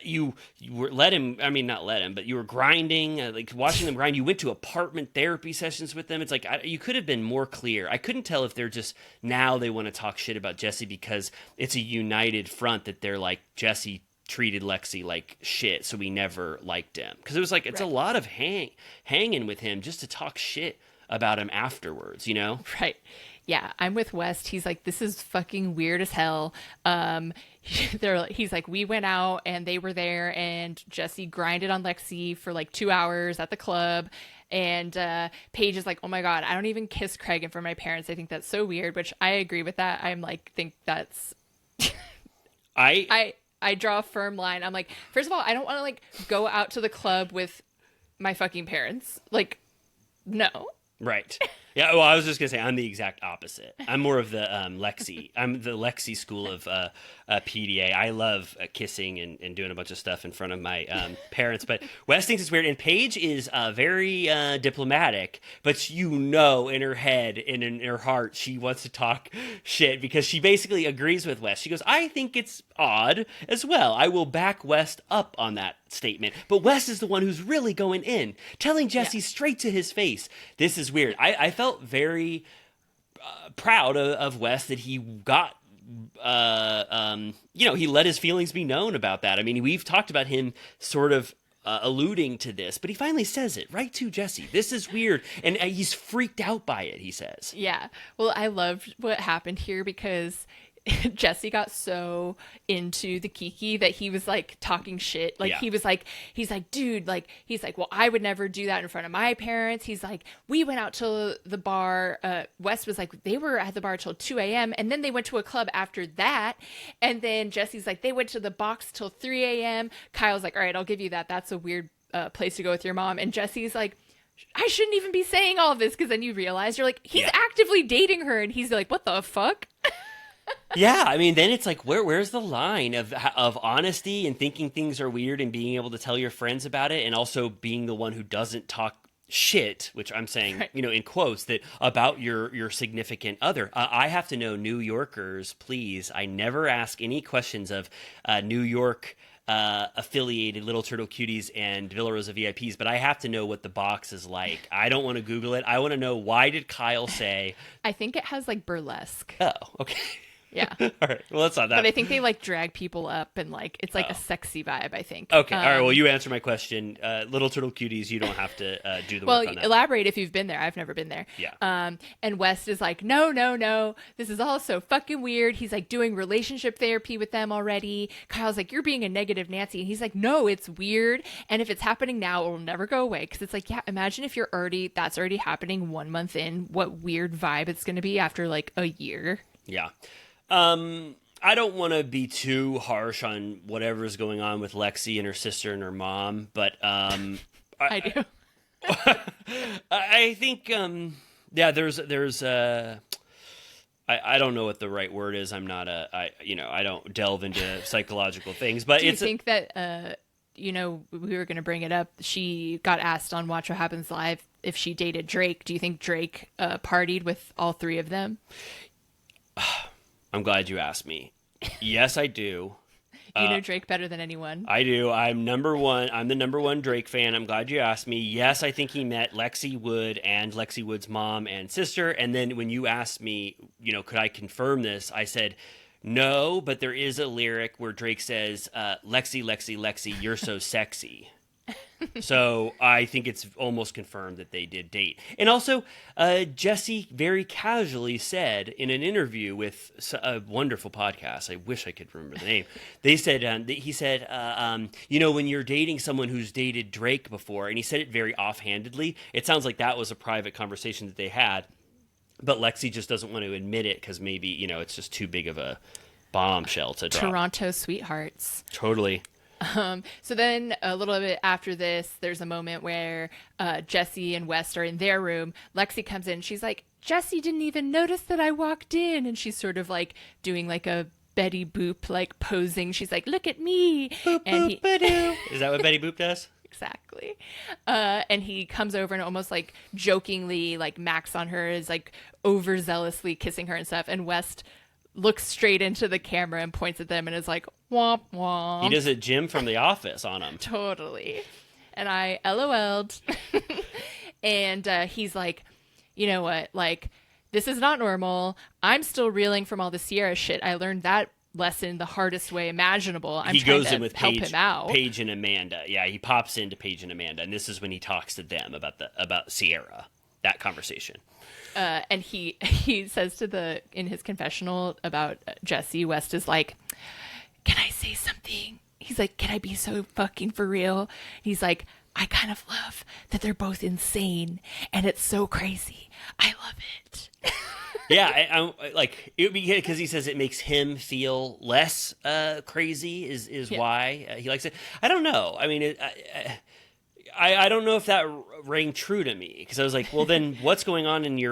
You were not let him, but you were grinding, like watching them grind. You went to apartment therapy sessions with them. It's like, you could have been more clear. I couldn't tell if they're just, now they want to talk shit about Jesse because it's a united front that they're like, Jesse treated Lexi like shit, so we never liked him. Because it was like, it's a lot of hanging with him just to talk shit about him afterwards, you know? Right. Yeah, I'm with West. He's like, this is fucking weird as hell. He's like, we went out and they were there, and Jesse grinded on Lexi for like 2 hours at the club. And Paige is like, oh my God, I don't even kiss Craig in front of my parents. I think that's so weird, which I agree with that. I'm like, think that's... I draw a firm line. I'm like, first of all, I don't want to like go out to the club with my fucking parents. Like, no. Right. Yeah, well, I was just going to say, I'm the exact opposite. I'm more of the Lexi. I'm the Lexi school of PDA. I love kissing and doing a bunch of stuff in front of my parents. But Wes thinks it's weird. And Paige is very diplomatic. But in her head and in her heart, she wants to talk shit because she basically agrees with Wes. She goes, I think it's odd as well. I will back West up on that statement. But Wes is the one who's really going in, telling Jesse straight to his face, this is weird. I felt very proud of Wes that he got, he let his feelings be known about that. I mean, we've talked about him sort of alluding to this, but he finally says it right to Jesse. This is weird. And he's freaked out by it, he says. Yeah. Well, I loved what happened here because Jesse got so into the Kiki that he was like talking shit. Like he's like, dude, like, he's like, well, I would never do that in front of my parents. He's like, we went out to the bar. Wes was like, they were at the bar till 2 a.m. and then they went to a club after that. And then Jesse's like, they went to the box till 3 a.m. Kyle's like, all right, I'll give you that. That's a weird place to go with your mom. And Jesse's like, I shouldn't even be saying all of this, because then you realize you're like, he's actively dating her, and he's like, what the fuck? Yeah, I mean, then it's like, where's the line of honesty and thinking things are weird and being able to tell your friends about it, and also being the one who doesn't talk shit, which I'm saying, in quotes, that about your significant other. I have to know, New Yorkers, please. I never ask any questions of New York affiliated Little Turtle Cuties and Villa Rosa VIPs, but I have to know what the box is like. I don't want to Google it. I want to know, why did Kyle say... I think it has like burlesque. Oh, okay. Yeah. All right. Well, that's not that. But I think they like drag people up, and like it's like a sexy vibe, I think. Okay. All right. Well, you answer my question. Little Turtle Cuties, you don't have to do the work on that. Well, elaborate if you've been there. I've never been there. Yeah. And West is like, no. This is all so fucking weird. He's like doing relationship therapy with them already. Kyle's like, you're being a negative Nancy. And he's like, no, it's weird. And if it's happening now, it will never go away. Because it's like, yeah, imagine if that's already happening 1 month in, what weird vibe it's going to be after like a year. Yeah. I don't want to be too harsh on whatever's going on with Lexi and her sister and her mom, but I do. I think there's I don't know what the right word is. I'm not I don't delve into psychological things, but do you think that we were going to bring it up. She got asked on Watch What Happens Live if she dated Drake. Do you think Drake partied with all three of them? I'm glad you asked me. Yes, I do. You know Drake better than anyone. I do. I'm the number one Drake fan. I'm glad you asked me. Yes, I think he met Lexi Wood and Lexi Wood's mom and sister. And then when you asked me, could I confirm this? I said, no, but there is a lyric where Drake says, Lexi, Lexi, Lexi, you're so sexy. So I think it's almost confirmed that they did date. And also, Jesse very casually said in an interview with a wonderful podcast, I wish I could remember the name, he said, when you're dating someone who's dated Drake before, and he said it very offhandedly, it sounds like that was a private conversation that they had, but Lexi just doesn't want to admit it because maybe, it's just too big of a bombshell to drop. Toronto sweethearts. Totally. So then a little bit after this, there's a moment where Jesse and West are in their room. Lexi comes in. She's like, Jesse didn't even notice that I walked in. And she's sort of like doing like a Betty Boop, like posing. She's like, look at me. Boop, and boop, ba-doo. Is that what Betty Boop does? Exactly. And he comes over and almost like jokingly like macks on her, is like overzealously kissing her and stuff. And West looks straight into the camera and points at them and is like, womp womp. He does a Jim from The Office on him. Totally. And I LOL'd. And he's like, you know what? Like, this is not normal. I'm still reeling from all the Sierra shit. I learned that lesson the hardest way imaginable. I'm he trying goes to in with help him out. Paige and Amanda. Yeah, he pops into Paige and Amanda, and this is when he talks to them about Sierra. That conversation. And he says in his confessional about Jesse, West is like, can I say something? He's like, can I be so fucking for real? He's like, I kind of love that they're both insane and it's so crazy. I love it. Yeah, I like it would be because he says it makes him feel less crazy is why he likes it. I don't know. I mean, I don't know if that rang true to me because I was like, well, then what's going on in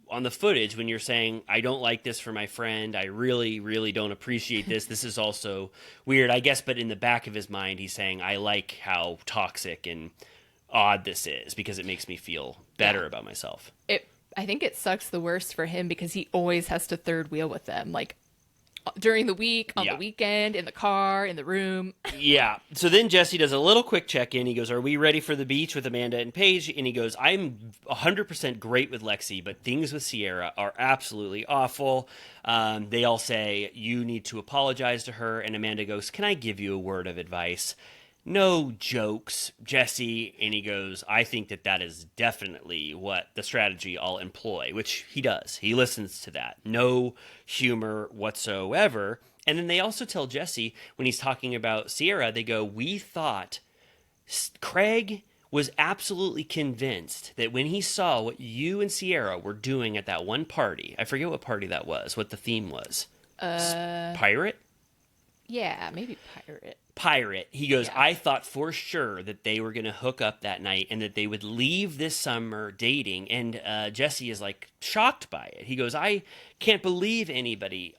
on the footage when you're saying, I don't like this for my friend. I really, really don't appreciate this. This is also weird, I guess. But in the back of his mind, he's saying, I like how toxic and odd this is because it makes me feel better about myself. I think it sucks the worst for him because he always has to third wheel with them. Like, during the week, on the weekend, in the car, in the room. Yeah. So then Jesse does a little quick check-in. He goes, are we ready for the beach with Amanda and Paige? And he goes, I'm 100% great with Lexi, but things with Sierra are absolutely awful. They all say, you need to apologize to her. And Amanda goes, can I give you a word of advice? No jokes, Jesse. And he goes, I think that is definitely what the strategy I'll employ, which he does. He listens to that. No humor whatsoever. And then they also tell Jesse, when he's talking about Sierra, they go, we thought Craig was absolutely convinced that when he saw what you and Sierra were doing at that one party, I forget what party that was, what the theme was. Pirate? Yeah, maybe pirate. He goes, I thought for sure that they were going to hook up that night and that they would leave this summer dating. And Jesse is like shocked by it. He goes, I can't believe anybody,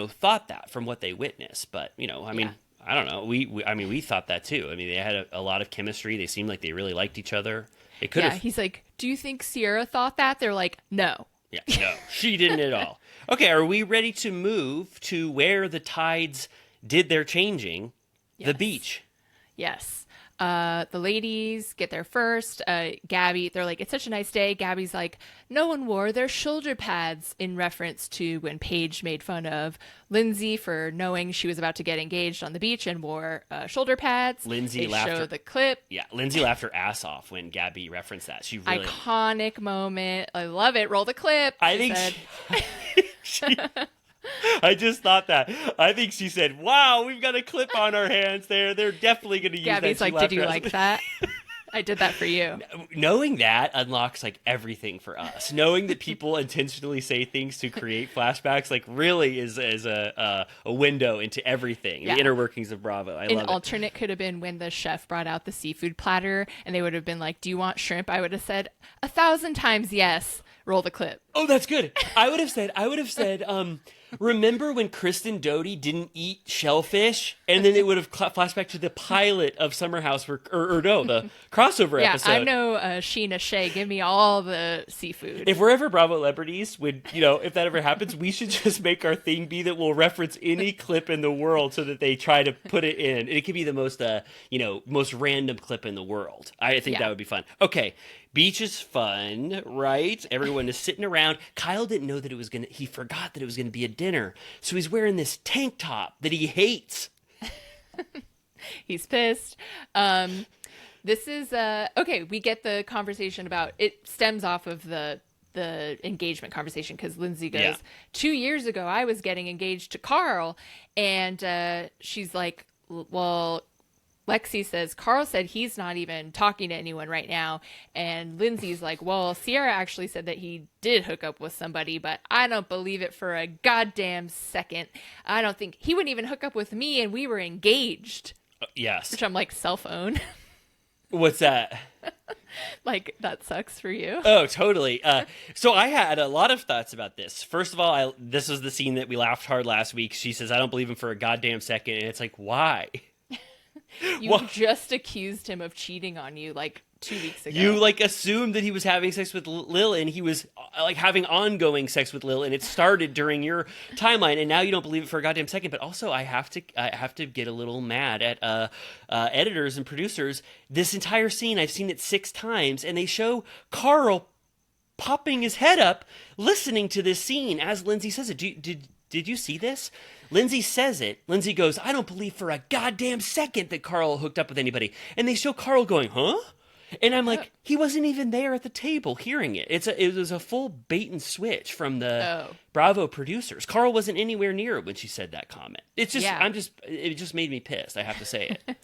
thought that from what they witnessed. But, I don't know. We thought that too. I mean, they had a lot of chemistry. They seemed like they really liked each other. It could have. He's like, do you think Sierra thought that? They're like, no. Yeah, no, she didn't at all. Okay, are we ready to move to where the tides did their changing? Yes. The beach. Yes. The ladies get there first. Gabby, they're like, it's such a nice day. Gabby's like, no one wore their shoulder pads, in reference to when Paige made fun of Lindsay for knowing she was about to get engaged on the beach and wore shoulder pads. Lindsay laughed. Show the clip. Yeah, Lindsay laughed her ass off when Gabby referenced that. She really iconic moment. I love it. Roll the clip. I just thought that. I think she said, wow, we've got a clip on our hands there. They're definitely going to use Gabby's that. Gabby's like, did you like that? I did that for you. Knowing that unlocks like everything for us. Knowing that people intentionally say things to create flashbacks like really is a window into everything. Yeah. The inner workings of Bravo. I love it. An alternate could have been when the chef brought out the seafood platter and they would have been like, do you want shrimp? I would have said 1,000 times yes. Roll the clip. Oh, that's good. I would have said, remember when Kristen Doty didn't eat shellfish? And then it would have flashed back to the pilot of Summer House, the crossover episode. Yeah, I'm no Sheena Shea. Give me all the seafood. If we're ever Bravo celebrities, if that ever happens, we should just make our thing be that we'll reference any clip in the world so that they try to put it in. And it could be the most random clip in the world. I think that would be fun. Okay. Beach is fun, right? Everyone is sitting around. Kyle didn't know that he forgot that it was going to be a dinner. So he's wearing this tank top that he hates. He's pissed. This is okay. We get the conversation about it stems off of the engagement conversation because Lindsay goes, 2 years ago I was getting engaged to Carl, and she's like, well, Lexi says Carl said he's not even talking to anyone right now, and Lindsay's like, well, Sierra actually said that he did hook up with somebody, but I don't believe it for a goddamn second. I don't think he wouldn't even hook up with me, and we were engaged. Yes. Which I'm like, self-own. What's that? Like, that sucks for you. Oh, totally. So I had a lot of thoughts about this. First of all, this was the scene that we laughed hard last week. She says, I don't believe him for a goddamn second. And it's like, why? You just accused him of cheating on you like 2 weeks ago. You like assumed that he was having sex with Lil, and he was like having ongoing sex with Lil, and it started during your timeline, and now you don't believe it for a goddamn second. But also, I have to get a little mad at editors and producers. This entire scene, I've seen it 6 times, and they show Carl popping his head up, listening to this scene as Lindsay says it. Did you see this? Lindsay says it. Lindsay goes, I don't believe for a goddamn second that Carl hooked up with anybody. And they show Carl going, huh? And I'm like, he wasn't even there at the table hearing it. It was a full bait and switch from the Bravo producers. Carl wasn't anywhere near it when she said that comment. It's just, it just made me pissed. I have to say it.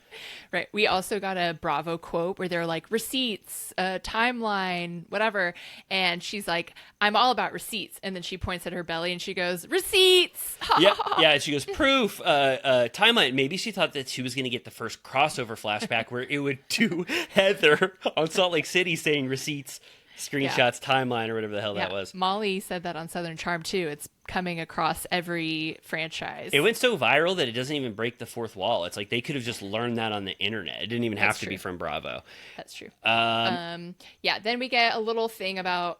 Right. We also got a Bravo quote where they're like, receipts, timeline, whatever. And she's like, I'm all about receipts. And then she points at her belly and she goes, receipts. Yeah. And she goes, proof, timeline. Maybe she thought that she was going to get the first crossover flashback where it would do Heather on Salt Lake City saying receipts, screenshots, timeline, or whatever the hell that was. Molly said that on Southern Charm too. It's coming across every franchise. It went so viral that it doesn't even break the fourth wall. It's like they could have just learned that on the internet. It didn't even have to be from Bravo. That's true. Then we get a little thing about,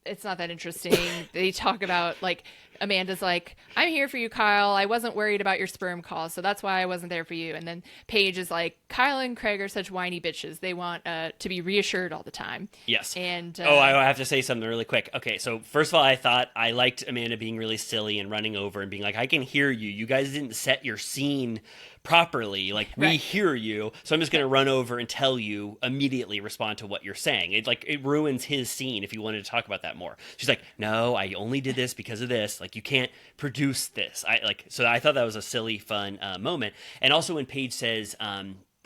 it's not that interesting. They talk about like, Amanda's like, I'm here for you, Kyle. I wasn't worried about your sperm calls, so that's why I wasn't there for you. And then Paige is like, Kyle and Craig are such whiny bitches. They want to be reassured all the time. Yes. And I have to say something really quick. Okay, so first of all, I thought I liked Amanda being really silly and running over and being like, I can hear you. You guys didn't set your scene properly. Like, we hear you, so I'm just going to run over and tell you, immediately respond to what you're saying. It ruins his scene if you wanted to talk about that more. She's like, no, I only did this because of this. Like, you can't produce this. So I thought that was a silly, fun moment. And also when Paige says,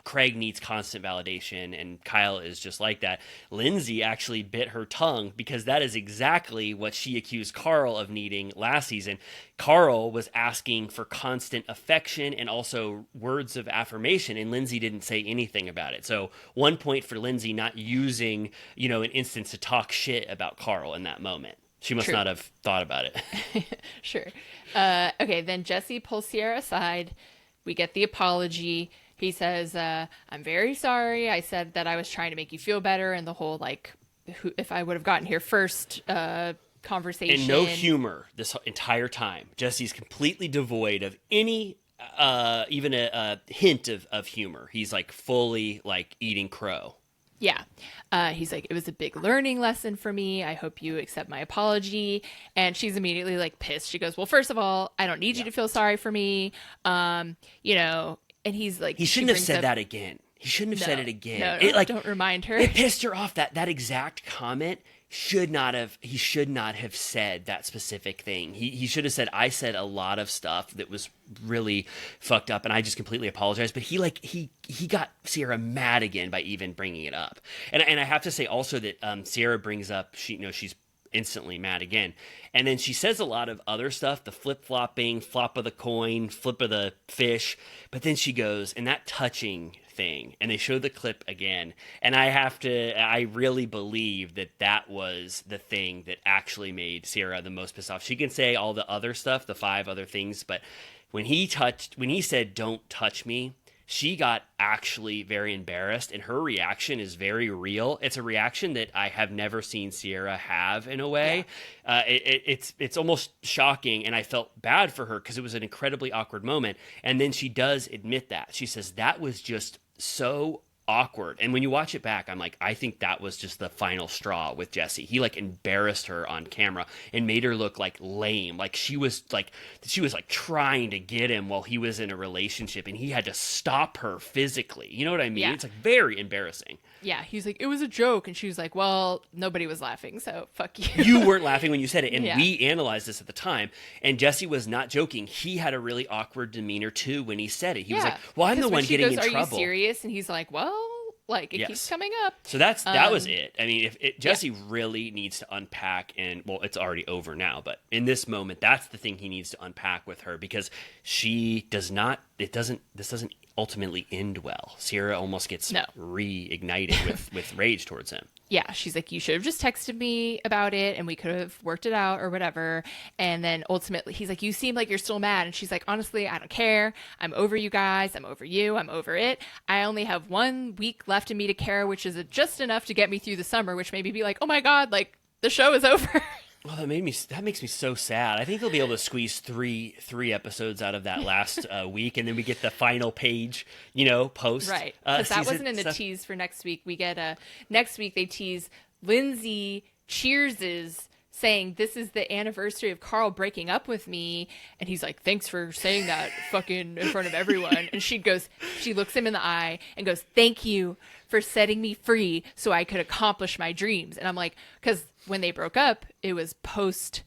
Craig needs constant validation, and Kyle is just like that. Lindsay actually bit her tongue because that is exactly what she accused Carl of needing last season. Carl was asking for constant affection and also words of affirmation, and Lindsay didn't say anything about it. So 1 point for Lindsay not using, an instance to talk shit about Carl in that moment. She must not have thought about it. Sure. Okay, then Jesse pulls Sierra aside. We get the apology. He says, I'm very sorry. I said that I was trying to make you feel better, and the whole, if I would have gotten here first conversation. And no humor this entire time. Jesse's completely devoid of any, even a hint of humor. He's, fully, eating crow. Yeah. He's like, it was a big learning lesson for me. I hope you accept my apology. And she's immediately, pissed. She goes, well, first of all, I don't need you to feel sorry for me. And he's like, he shouldn't have said that again. He shouldn't have said it again. No, don't remind her. It pissed her off. That exact comment he should not have said that specific thing. He should have said, I said a lot of stuff that was really fucked up, and I just completely apologize. But he got Sierra mad again by even bringing it up. And I have to say also that Sierra brings up, she's instantly mad again. And then she says a lot of other stuff, the flip-flopping, flop of the coin, flip of the fish. But then she goes, and that touching thing, and they show the clip again. And I really believe that was the thing that actually made Sierra the most pissed off. She can say all the other stuff, the 5 other things, but when he said, don't touch me, she got actually very embarrassed, and her reaction is very real. It's a reaction that I have never seen Sierra have in a way. Yeah. It's almost shocking, and I felt bad for her because it was an incredibly awkward moment. And then she does admit that. She says, that was just so awkward. And when you watch it back, I'm like, I think that was just the final straw with Jessie. He like embarrassed her on camera and made her look like lame. Like she was like trying to get him while he was in a relationship, and he had to stop her physically. You know what I mean? Yeah. It's like very embarrassing. Yeah, he's like, it was a joke. And she was like, well, nobody was laughing, so fuck you. You weren't laughing when you said it. And Yeah. we analyzed this at the time. And Jessie was not joking. He had a really awkward demeanor, too, when he said it. He was like, well, I'm the one getting in trouble. Are you serious? And he's like, well, like, it keeps coming up. So that was it. I mean, Jessie really needs to unpack, and, well, it's already over now. But in this moment, that's the thing he needs to unpack with her, because this doesn't ultimately end well. Sierra almost gets reignited with rage towards him. Yeah, she's like, you should have just texted me about it and we could have worked it out or whatever. And then ultimately he's like, you seem like you're still mad. And she's like, honestly, I don't care. I'm over you guys. I'm over you. I'm over it. I only have 1 week left in me to care, which is just enough to get me through the summer, which made me be like, oh my God, like the show is over. Well, that makes me so sad. I think they'll be able to squeeze three episodes out of that last week, and then we get the final page, post. Right, because that wasn't in the tease for next week. We get next week they tease Lindsay cheerses, saying this is the anniversary of Carl breaking up with me, and he's like, thanks for saying that fucking in front of everyone. And she looks him in the eye and goes, thank you for setting me free so I could accomplish my dreams. And I'm like, because when they broke up, it was post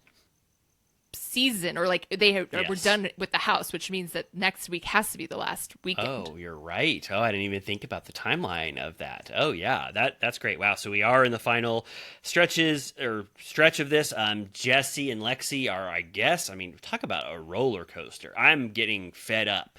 season, or like were done with the house, which means that next week has to be the last weekend. Oh, you're right. Oh, I didn't even think about the timeline of that. Oh yeah, that's great. Wow. So we are in the final stretch of this. Jessie and Lexi are, I guess, talk about a roller coaster. I'm getting fed up.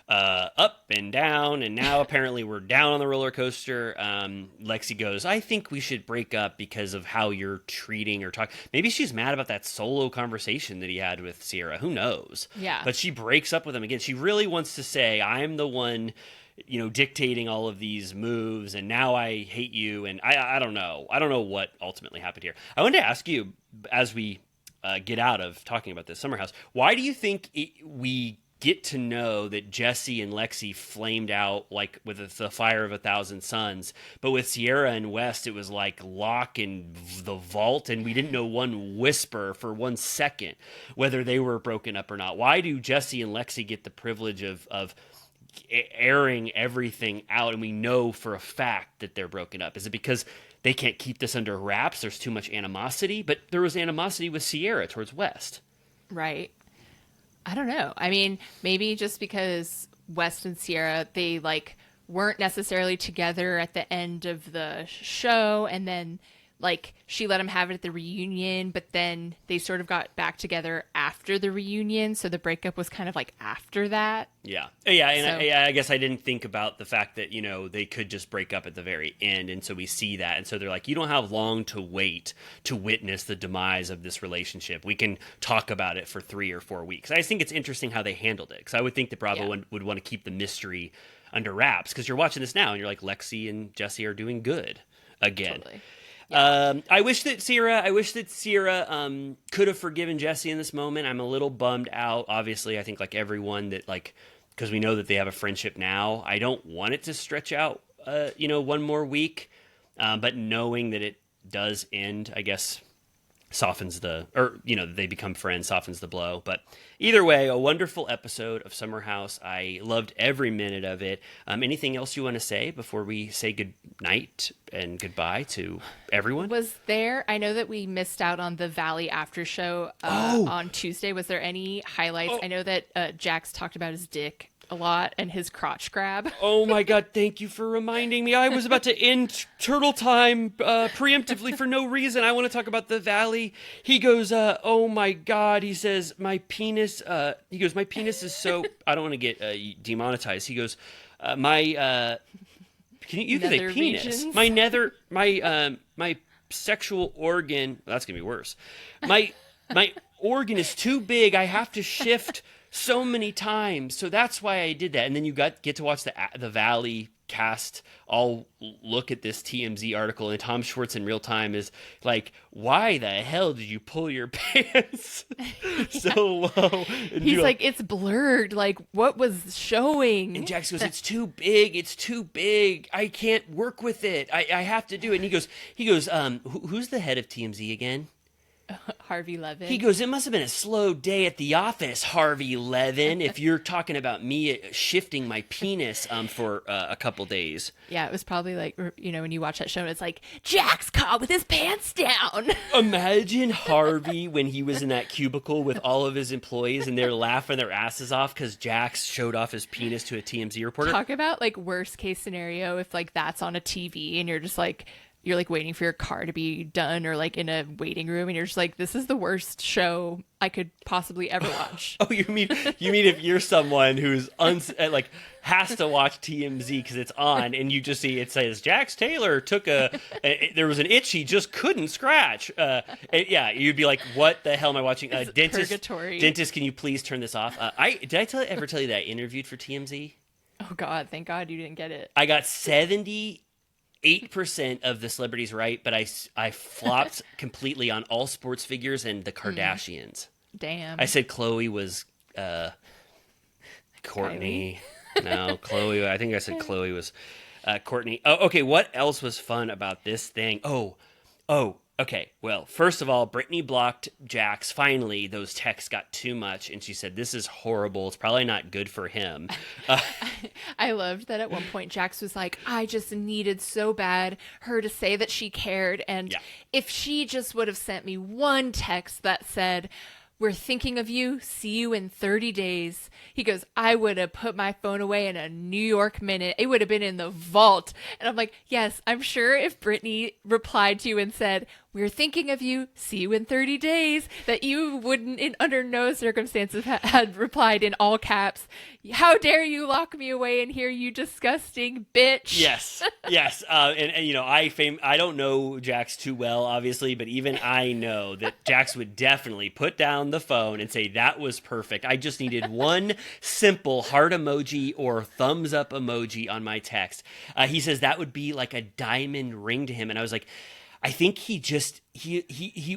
Up and down, and now apparently we're down on the roller coaster. Lexi goes, I think we should break up because of how you're treating or talking. Maybe she's mad about that solo conversation that he had with Sierra. Who knows? Yeah. But she breaks up with him again. She really wants to say, I'm the one, dictating all of these moves, and now I hate you. And I don't know. I don't know what ultimately happened here. I wanted to ask you, as we get out of talking about this summer house, why do you think we get to know that Jessie and Lexi flamed out like with the fire of 1,000 suns, but with Sierra and West, it was like lock in the vault, and we didn't know one whisper for 1 second whether they were broken up or not? Why do Jessie and Lexi get the privilege of airing everything out, and we know for a fact that they're broken up? Is it because they can't keep this under wraps? There's too much animosity, but there was animosity with Sierra towards West. Right. I don't know. I mean, maybe just because West and Sierra, they like weren't necessarily together at the end of the show, and then like she let him have it at the reunion, but then they sort of got back together after the reunion, so the breakup was kind of like after that. Yeah. And I guess I didn't think about the fact that, they could just break up at the very end, and so we see that, and so they're like, you don't have long to wait to witness the demise of this relationship. We can talk about it for 3 or 4 weeks. I just think it's interesting how they handled it, because I would think that Bravo would want to keep the mystery under wraps, because you're watching this now, and you're like, Lexi and Jessie are doing good again. Totally. Yeah. I wish that Sierra could have forgiven Jessie in this moment. I'm a little bummed out. Obviously, I think like everyone that because we know that they have a friendship now. I don't want it to stretch out, 1 more week. But knowing that it does end, I guess, softens they become friends, softens the blow. But either way, a wonderful episode of Summer House. I loved every minute of it. Anything else you want to say before we say good night and goodbye to everyone? I know that we missed out on the Valley after show on Tuesday. Was there any highlights? I know that Jax talked about his dick a lot and his crotch grab. Oh my God, thank you for reminding me. I was about to end Turtle Time preemptively for no reason. I want to talk about the Valley. He goes, oh my God, he says, my penis is so, I don't want to get demonetized. He goes, you can say penis. Regions? My sexual organ, well, that's going to be worse. My organ is too big. I have to shift so many times, so that's why I did that. And then you get to watch the Valley cast all look at this TMZ article, and Tom Schwartz in real time is like, "Why the hell did you pull your pants so low?" And he's like, "It's blurred. Like, what was showing?" And Jax goes, "It's too big. It's too big. I can't work with it. I have to do it." And he goes, who's the head of TMZ again? Harvey Levin. He goes, "It must have been a slow day at the office, Harvey Levin, if you're talking about me shifting my penis for a couple days." Yeah, it was probably like, when you watch that show, it's like, Jax caught with his pants down. Imagine Harvey when he was in that cubicle with all of his employees and they're laughing their asses off because Jax showed off his penis to a TMZ reporter. Talk about like worst case scenario if like that's on a TV and you're just like, you're like waiting for your car to be done or like in a waiting room and you're just like, this is the worst show I could possibly ever watch. Oh, you mean if you're someone who's like has to watch TMZ because it's on and you just see it says Jax Taylor took there was an itch he just couldn't scratch. Yeah, you'd be like, what the hell am I watching? Purgatory. Dentist, can you please turn this off? Did I ever tell you that I interviewed for TMZ? Oh God, thank God you didn't get it. I got 78% of the celebrities right, but I flopped completely on all sports figures and the Kardashians. Damn. I said Khloe was Courtney. No, Khloe. I think I said Khloe was Courtney. Oh, okay. What else was fun about this thing? Oh. Okay. Well, first of all, Brittany blocked Jax. Finally, those texts got too much, and she said, "This is horrible. It's probably not good for him." I loved that at one point Jax was like, "I just needed so bad her to say that she cared, and if she just would have sent me one text that said, 'We're thinking of you. See you in 30 days.'" He goes, "I would have put my phone away in a New York minute. It would have been in the vault." And I'm like, yes, I'm sure if Brittany replied to you and said, "We're thinking of you. See you in 30 days," that you wouldn't, under no circumstances, had replied in all caps, "How dare you lock me away in here, you disgusting bitch." Yes. And I don't know Jax too well, obviously, but even I know that Jax would definitely put down the phone and say, "That was perfect. I just needed one simple heart emoji or thumbs up emoji on my text." He says that would be like a diamond ring to him. And I was like, I think he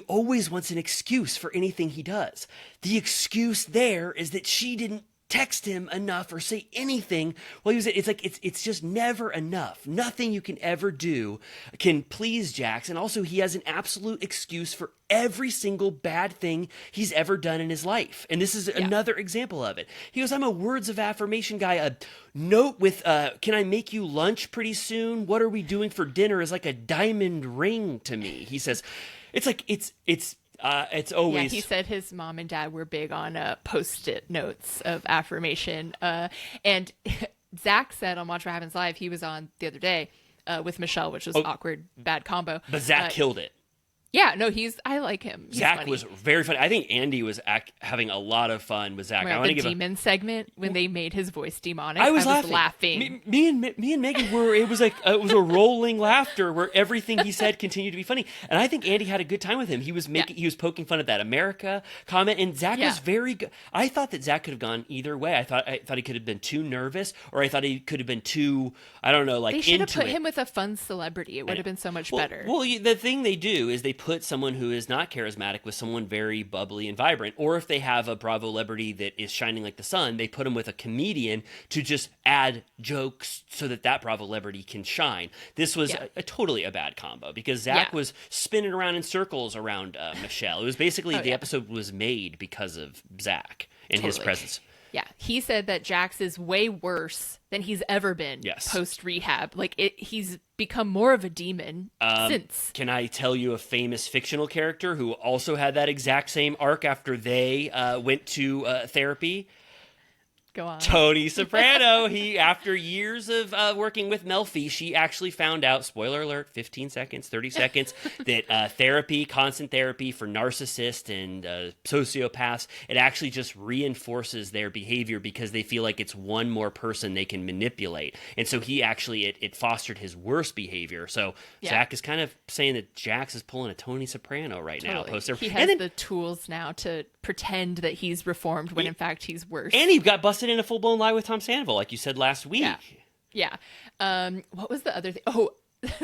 always wants an excuse for anything he does. The excuse there is that she didn't text him enough or say anything while he was. It's like it's just never enough. Nothing you can ever do can please Jax, and also he has an absolute excuse for every single bad thing he's ever done in his life. And this is another example of it. He goes, "I'm a words of affirmation guy. A note with can I make you lunch pretty soon? What are we doing for dinner?" is like a diamond ring to me. He says it's like it's always. Yeah, he said his mom and dad were big on post-it notes of affirmation. And Zach said on Watch What Happens Live, he was on the other day with Michelle, which was awkward, bad combo. But Zach killed it. Yeah, no, I like him. He's Zach funny. was very funny. I think Andy was having a lot of fun with Zach. The demon segment when they made his voice demonic. I was laughing. Me and Megan were. It was a rolling laughter where everything he said continued to be funny. And I think Andy had a good time with him. He was he was poking fun at that America comment, and Zach was very good. I thought that Zach could have gone either way. I thought he could have been too nervous, or I thought he could have been too. I don't know, like they should have into put it. him with a fun celebrity. It would have been so much better. Well, the thing they do is they put someone who is not charismatic with someone very bubbly and vibrant. Or if they have a Bravo celebrity that is shining like the sun, they put him with a comedian to just add jokes so that Bravo celebrity can shine. This was totally a bad combo because Zach was spinning around in circles around Michelle. It was basically the episode was made because of Zach and his presence. Yeah, he said that Jax is way worse than he's ever been post-rehab. Like, he's become more of a demon since. Can I tell you a famous fictional character who also had that exact same arc after they went to therapy? Go on. Tony Soprano. He, after years of working with Melfi, she actually found out, spoiler alert, 15 seconds, 30 seconds, that therapy, constant therapy for narcissists and sociopaths, it actually just reinforces their behavior because they feel like it's one more person they can manipulate. And so he actually, it fostered his worst behavior. So Zach is kind of saying that Jax is pulling a Tony Soprano right now. He has the tools now to pretend that he's reformed when in fact he's worse. And he got busted in a full-blown lie with Tom Sandoval, like you said last week. Yeah. What was the other thing? Oh,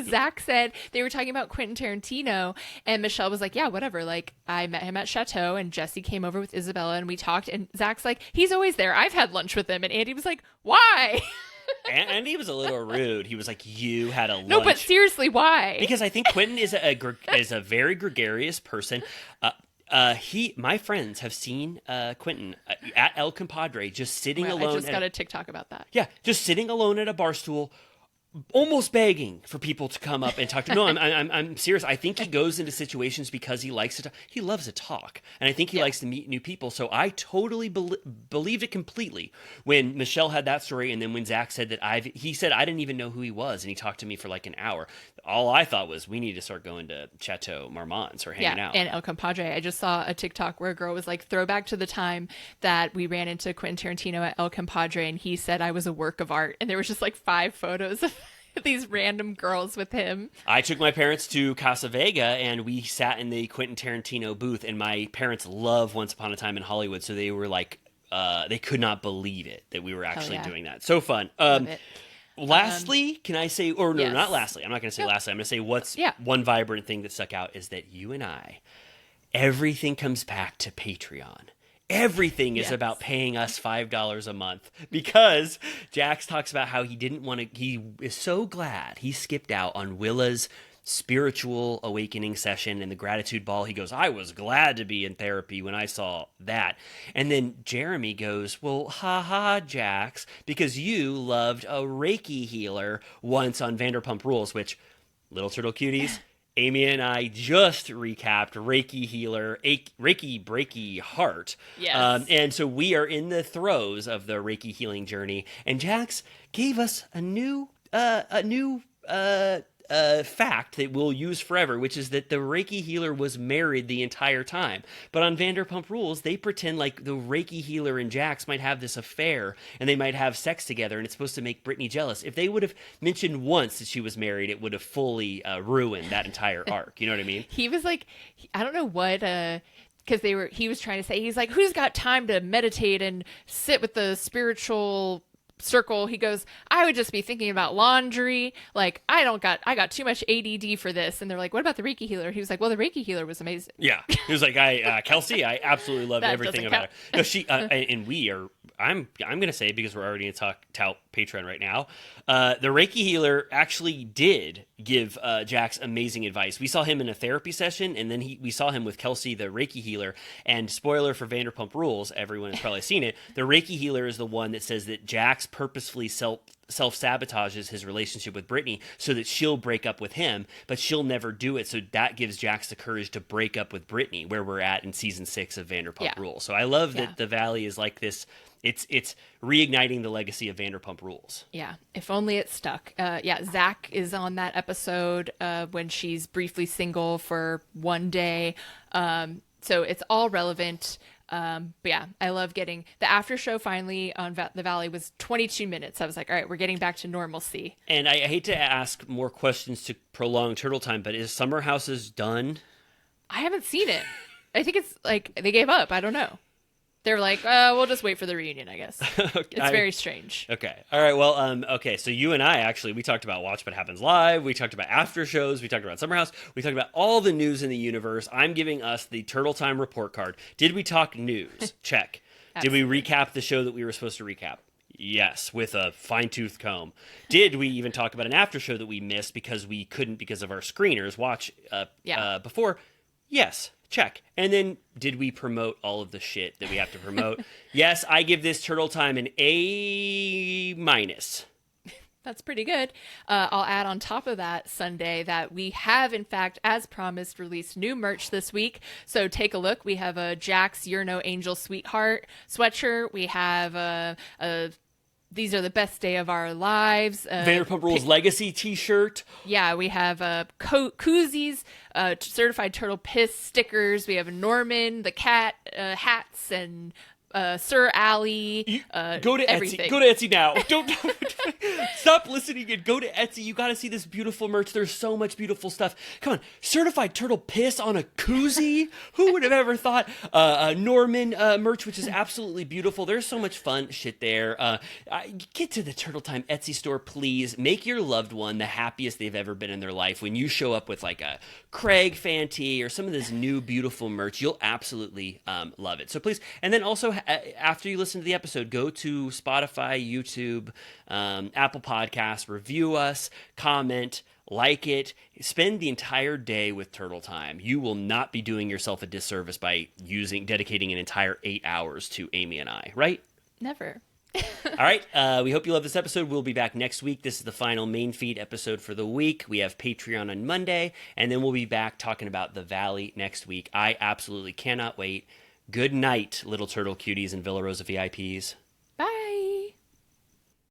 Zach said they were talking about Quentin Tarantino, and Michelle was like, yeah, whatever. Like, I met him at Chateau, and Jesse came over with Isabella, and we talked, and Zach's like, he's always there. I've had lunch with him. And Andy was like, why? Andy was a little rude. He was like, you had a lunch. No, but seriously, why? Because I think Quentin is a very gregarious person. My friends have seen Quentin at El Compadre just sitting alone. I just got a TikTok about that. Yeah, just sitting alone at a bar stool, almost begging for people to come up and talk to him. No, I'm serious. I think he goes into situations because he likes to talk. He loves to talk, and I think he likes to meet new people. So I totally believed it completely when Michelle had that story, and then when Zach said that he said I didn't even know who he was, and he talked to me for like an hour. All I thought was we need to start going to Chateau Marmont or hanging out. And El Compadre. I just saw a TikTok where a girl was like, throwback to the time that we ran into Quentin Tarantino at El Compadre, and he said I was a work of art, and there was just like 5 photos of these random girls with him. I took my parents to Casa Vega, and we sat in the Quentin Tarantino booth, and my parents love Once Upon a Time in Hollywood, so they were like, they could not believe it that we were actually doing that. So fun. Love it. Lastly, can I say, or no, yes. not lastly, I'm not going to say lastly, I'm going to say what's one vibrant thing that stuck out is that you and I, everything comes back to Patreon. Everything is about paying us $5 a month, because Jax talks about how he is so glad he skipped out on Willa's spiritual awakening session and the gratitude ball. He goes, I was glad to be in therapy when I saw that. And then Jeremy goes, well, ha, Jax, because you loved a Reiki healer once on Vanderpump Rules, which, Little Turtle Cuties, Amy and I just recapped Reiki healer, Reiki Breaky Heart. Yes. And so we are in the throes of the Reiki healing journey, and Jax gave us a new fact that we'll use forever, which is that the Reiki healer was married the entire time. But on Vanderpump Rules, they pretend like the Reiki healer and Jax might have this affair, and they might have sex together, and it's supposed to make Brittany jealous. If they would have mentioned once that she was married, it would have fully ruined that entire arc. You know what I mean? He was like, I don't know what, because he was trying to say, he's like, who's got time to meditate and sit with the spiritual circle? He goes, I would just be thinking about laundry. Like, I got too much ADD for this. And they're like, what about the Reiki healer? He was like, well, the Reiki healer was amazing. Yeah. He was like, Kelsey, I absolutely loved everything about her. No, she, and we are, I'm going to say, because we're already in tout Patreon right now, the Reiki healer actually did give Jax amazing advice. We saw him in a therapy session, and then we saw him with Kelsey, the Reiki healer. And spoiler for Vanderpump Rules, everyone has probably seen it, the Reiki healer is the one that says that Jax purposefully self-sabotages his relationship with Brittany so that she'll break up with him, but she'll never do it. So that gives Jax the courage to break up with Brittany, where we're at in season 6 of Vanderpump Rules. So I love that the Valley is like this. It's reigniting the legacy of Vanderpump Rules. Yeah, if only it stuck. Zach is on that episode when she's briefly single for one day. So it's all relevant. But yeah, I love getting the after show finally on the Valley was 22 minutes. I was like, all right, we're getting back to normalcy. And I hate to ask more questions to prolong Turtle Time, but is Summer Houses done? I haven't seen it. I think it's like they gave up. I don't know. They're like, we'll just wait for the reunion, I guess. It's very strange. Okay. All right. Well, okay. So you and I actually, we talked about Watch What Happens Live. We talked about after shows. We talked about Summer House. We talked about all the news in the universe. I'm giving us the Turtle Time report card. Did we talk news? Check. Did we recap the show that we were supposed to recap? Yes, with a fine-tooth comb. Did we even talk about an after show that we missed because we couldn't, because of our screeners, watch before? Yes. Check. And then, did we promote all of the shit that we have to promote? Yes, I give this Turtle Time an A-. That's pretty good. I'll add on top of that Sunday that we have, in fact, as promised, released new merch this week. So take a look. We have a Jax You're No Angel Sweetheart sweatshirt. We have These Are the Best Day of Our Lives. Vanderpump Rules Legacy t-shirt. Yeah, we have koozies, certified turtle piss stickers. We have Norman, the cat, hats, and Sir Alley, go to everything. Etsy. Go to Etsy now. Don't stop listening and go to Etsy. You got to see this beautiful merch. There's so much beautiful stuff. Come on, certified turtle piss on a koozie. Who would have ever thought? Norman merch, which is absolutely beautiful. There's so much fun shit there. Get to the Turtle Time Etsy store, please. Make your loved one the happiest they've ever been in their life. When you show up with like a Craig fan tee or some of this new beautiful merch, you'll absolutely love it. So please, and then also after you listen to the episode, go to Spotify, YouTube, Apple Podcasts, review us, comment, like it, spend the entire day with Turtle Time. You will not be doing yourself a disservice by dedicating an entire 8 hours to Amy and I, right? Never. All right. We hope you love this episode. We'll be back next week. This is the final main feed episode for the week. We have Patreon on Monday, and then we'll be back talking about the Valley next week. I absolutely cannot wait. Good night, little turtle cuties and Villa Rosa VIPs.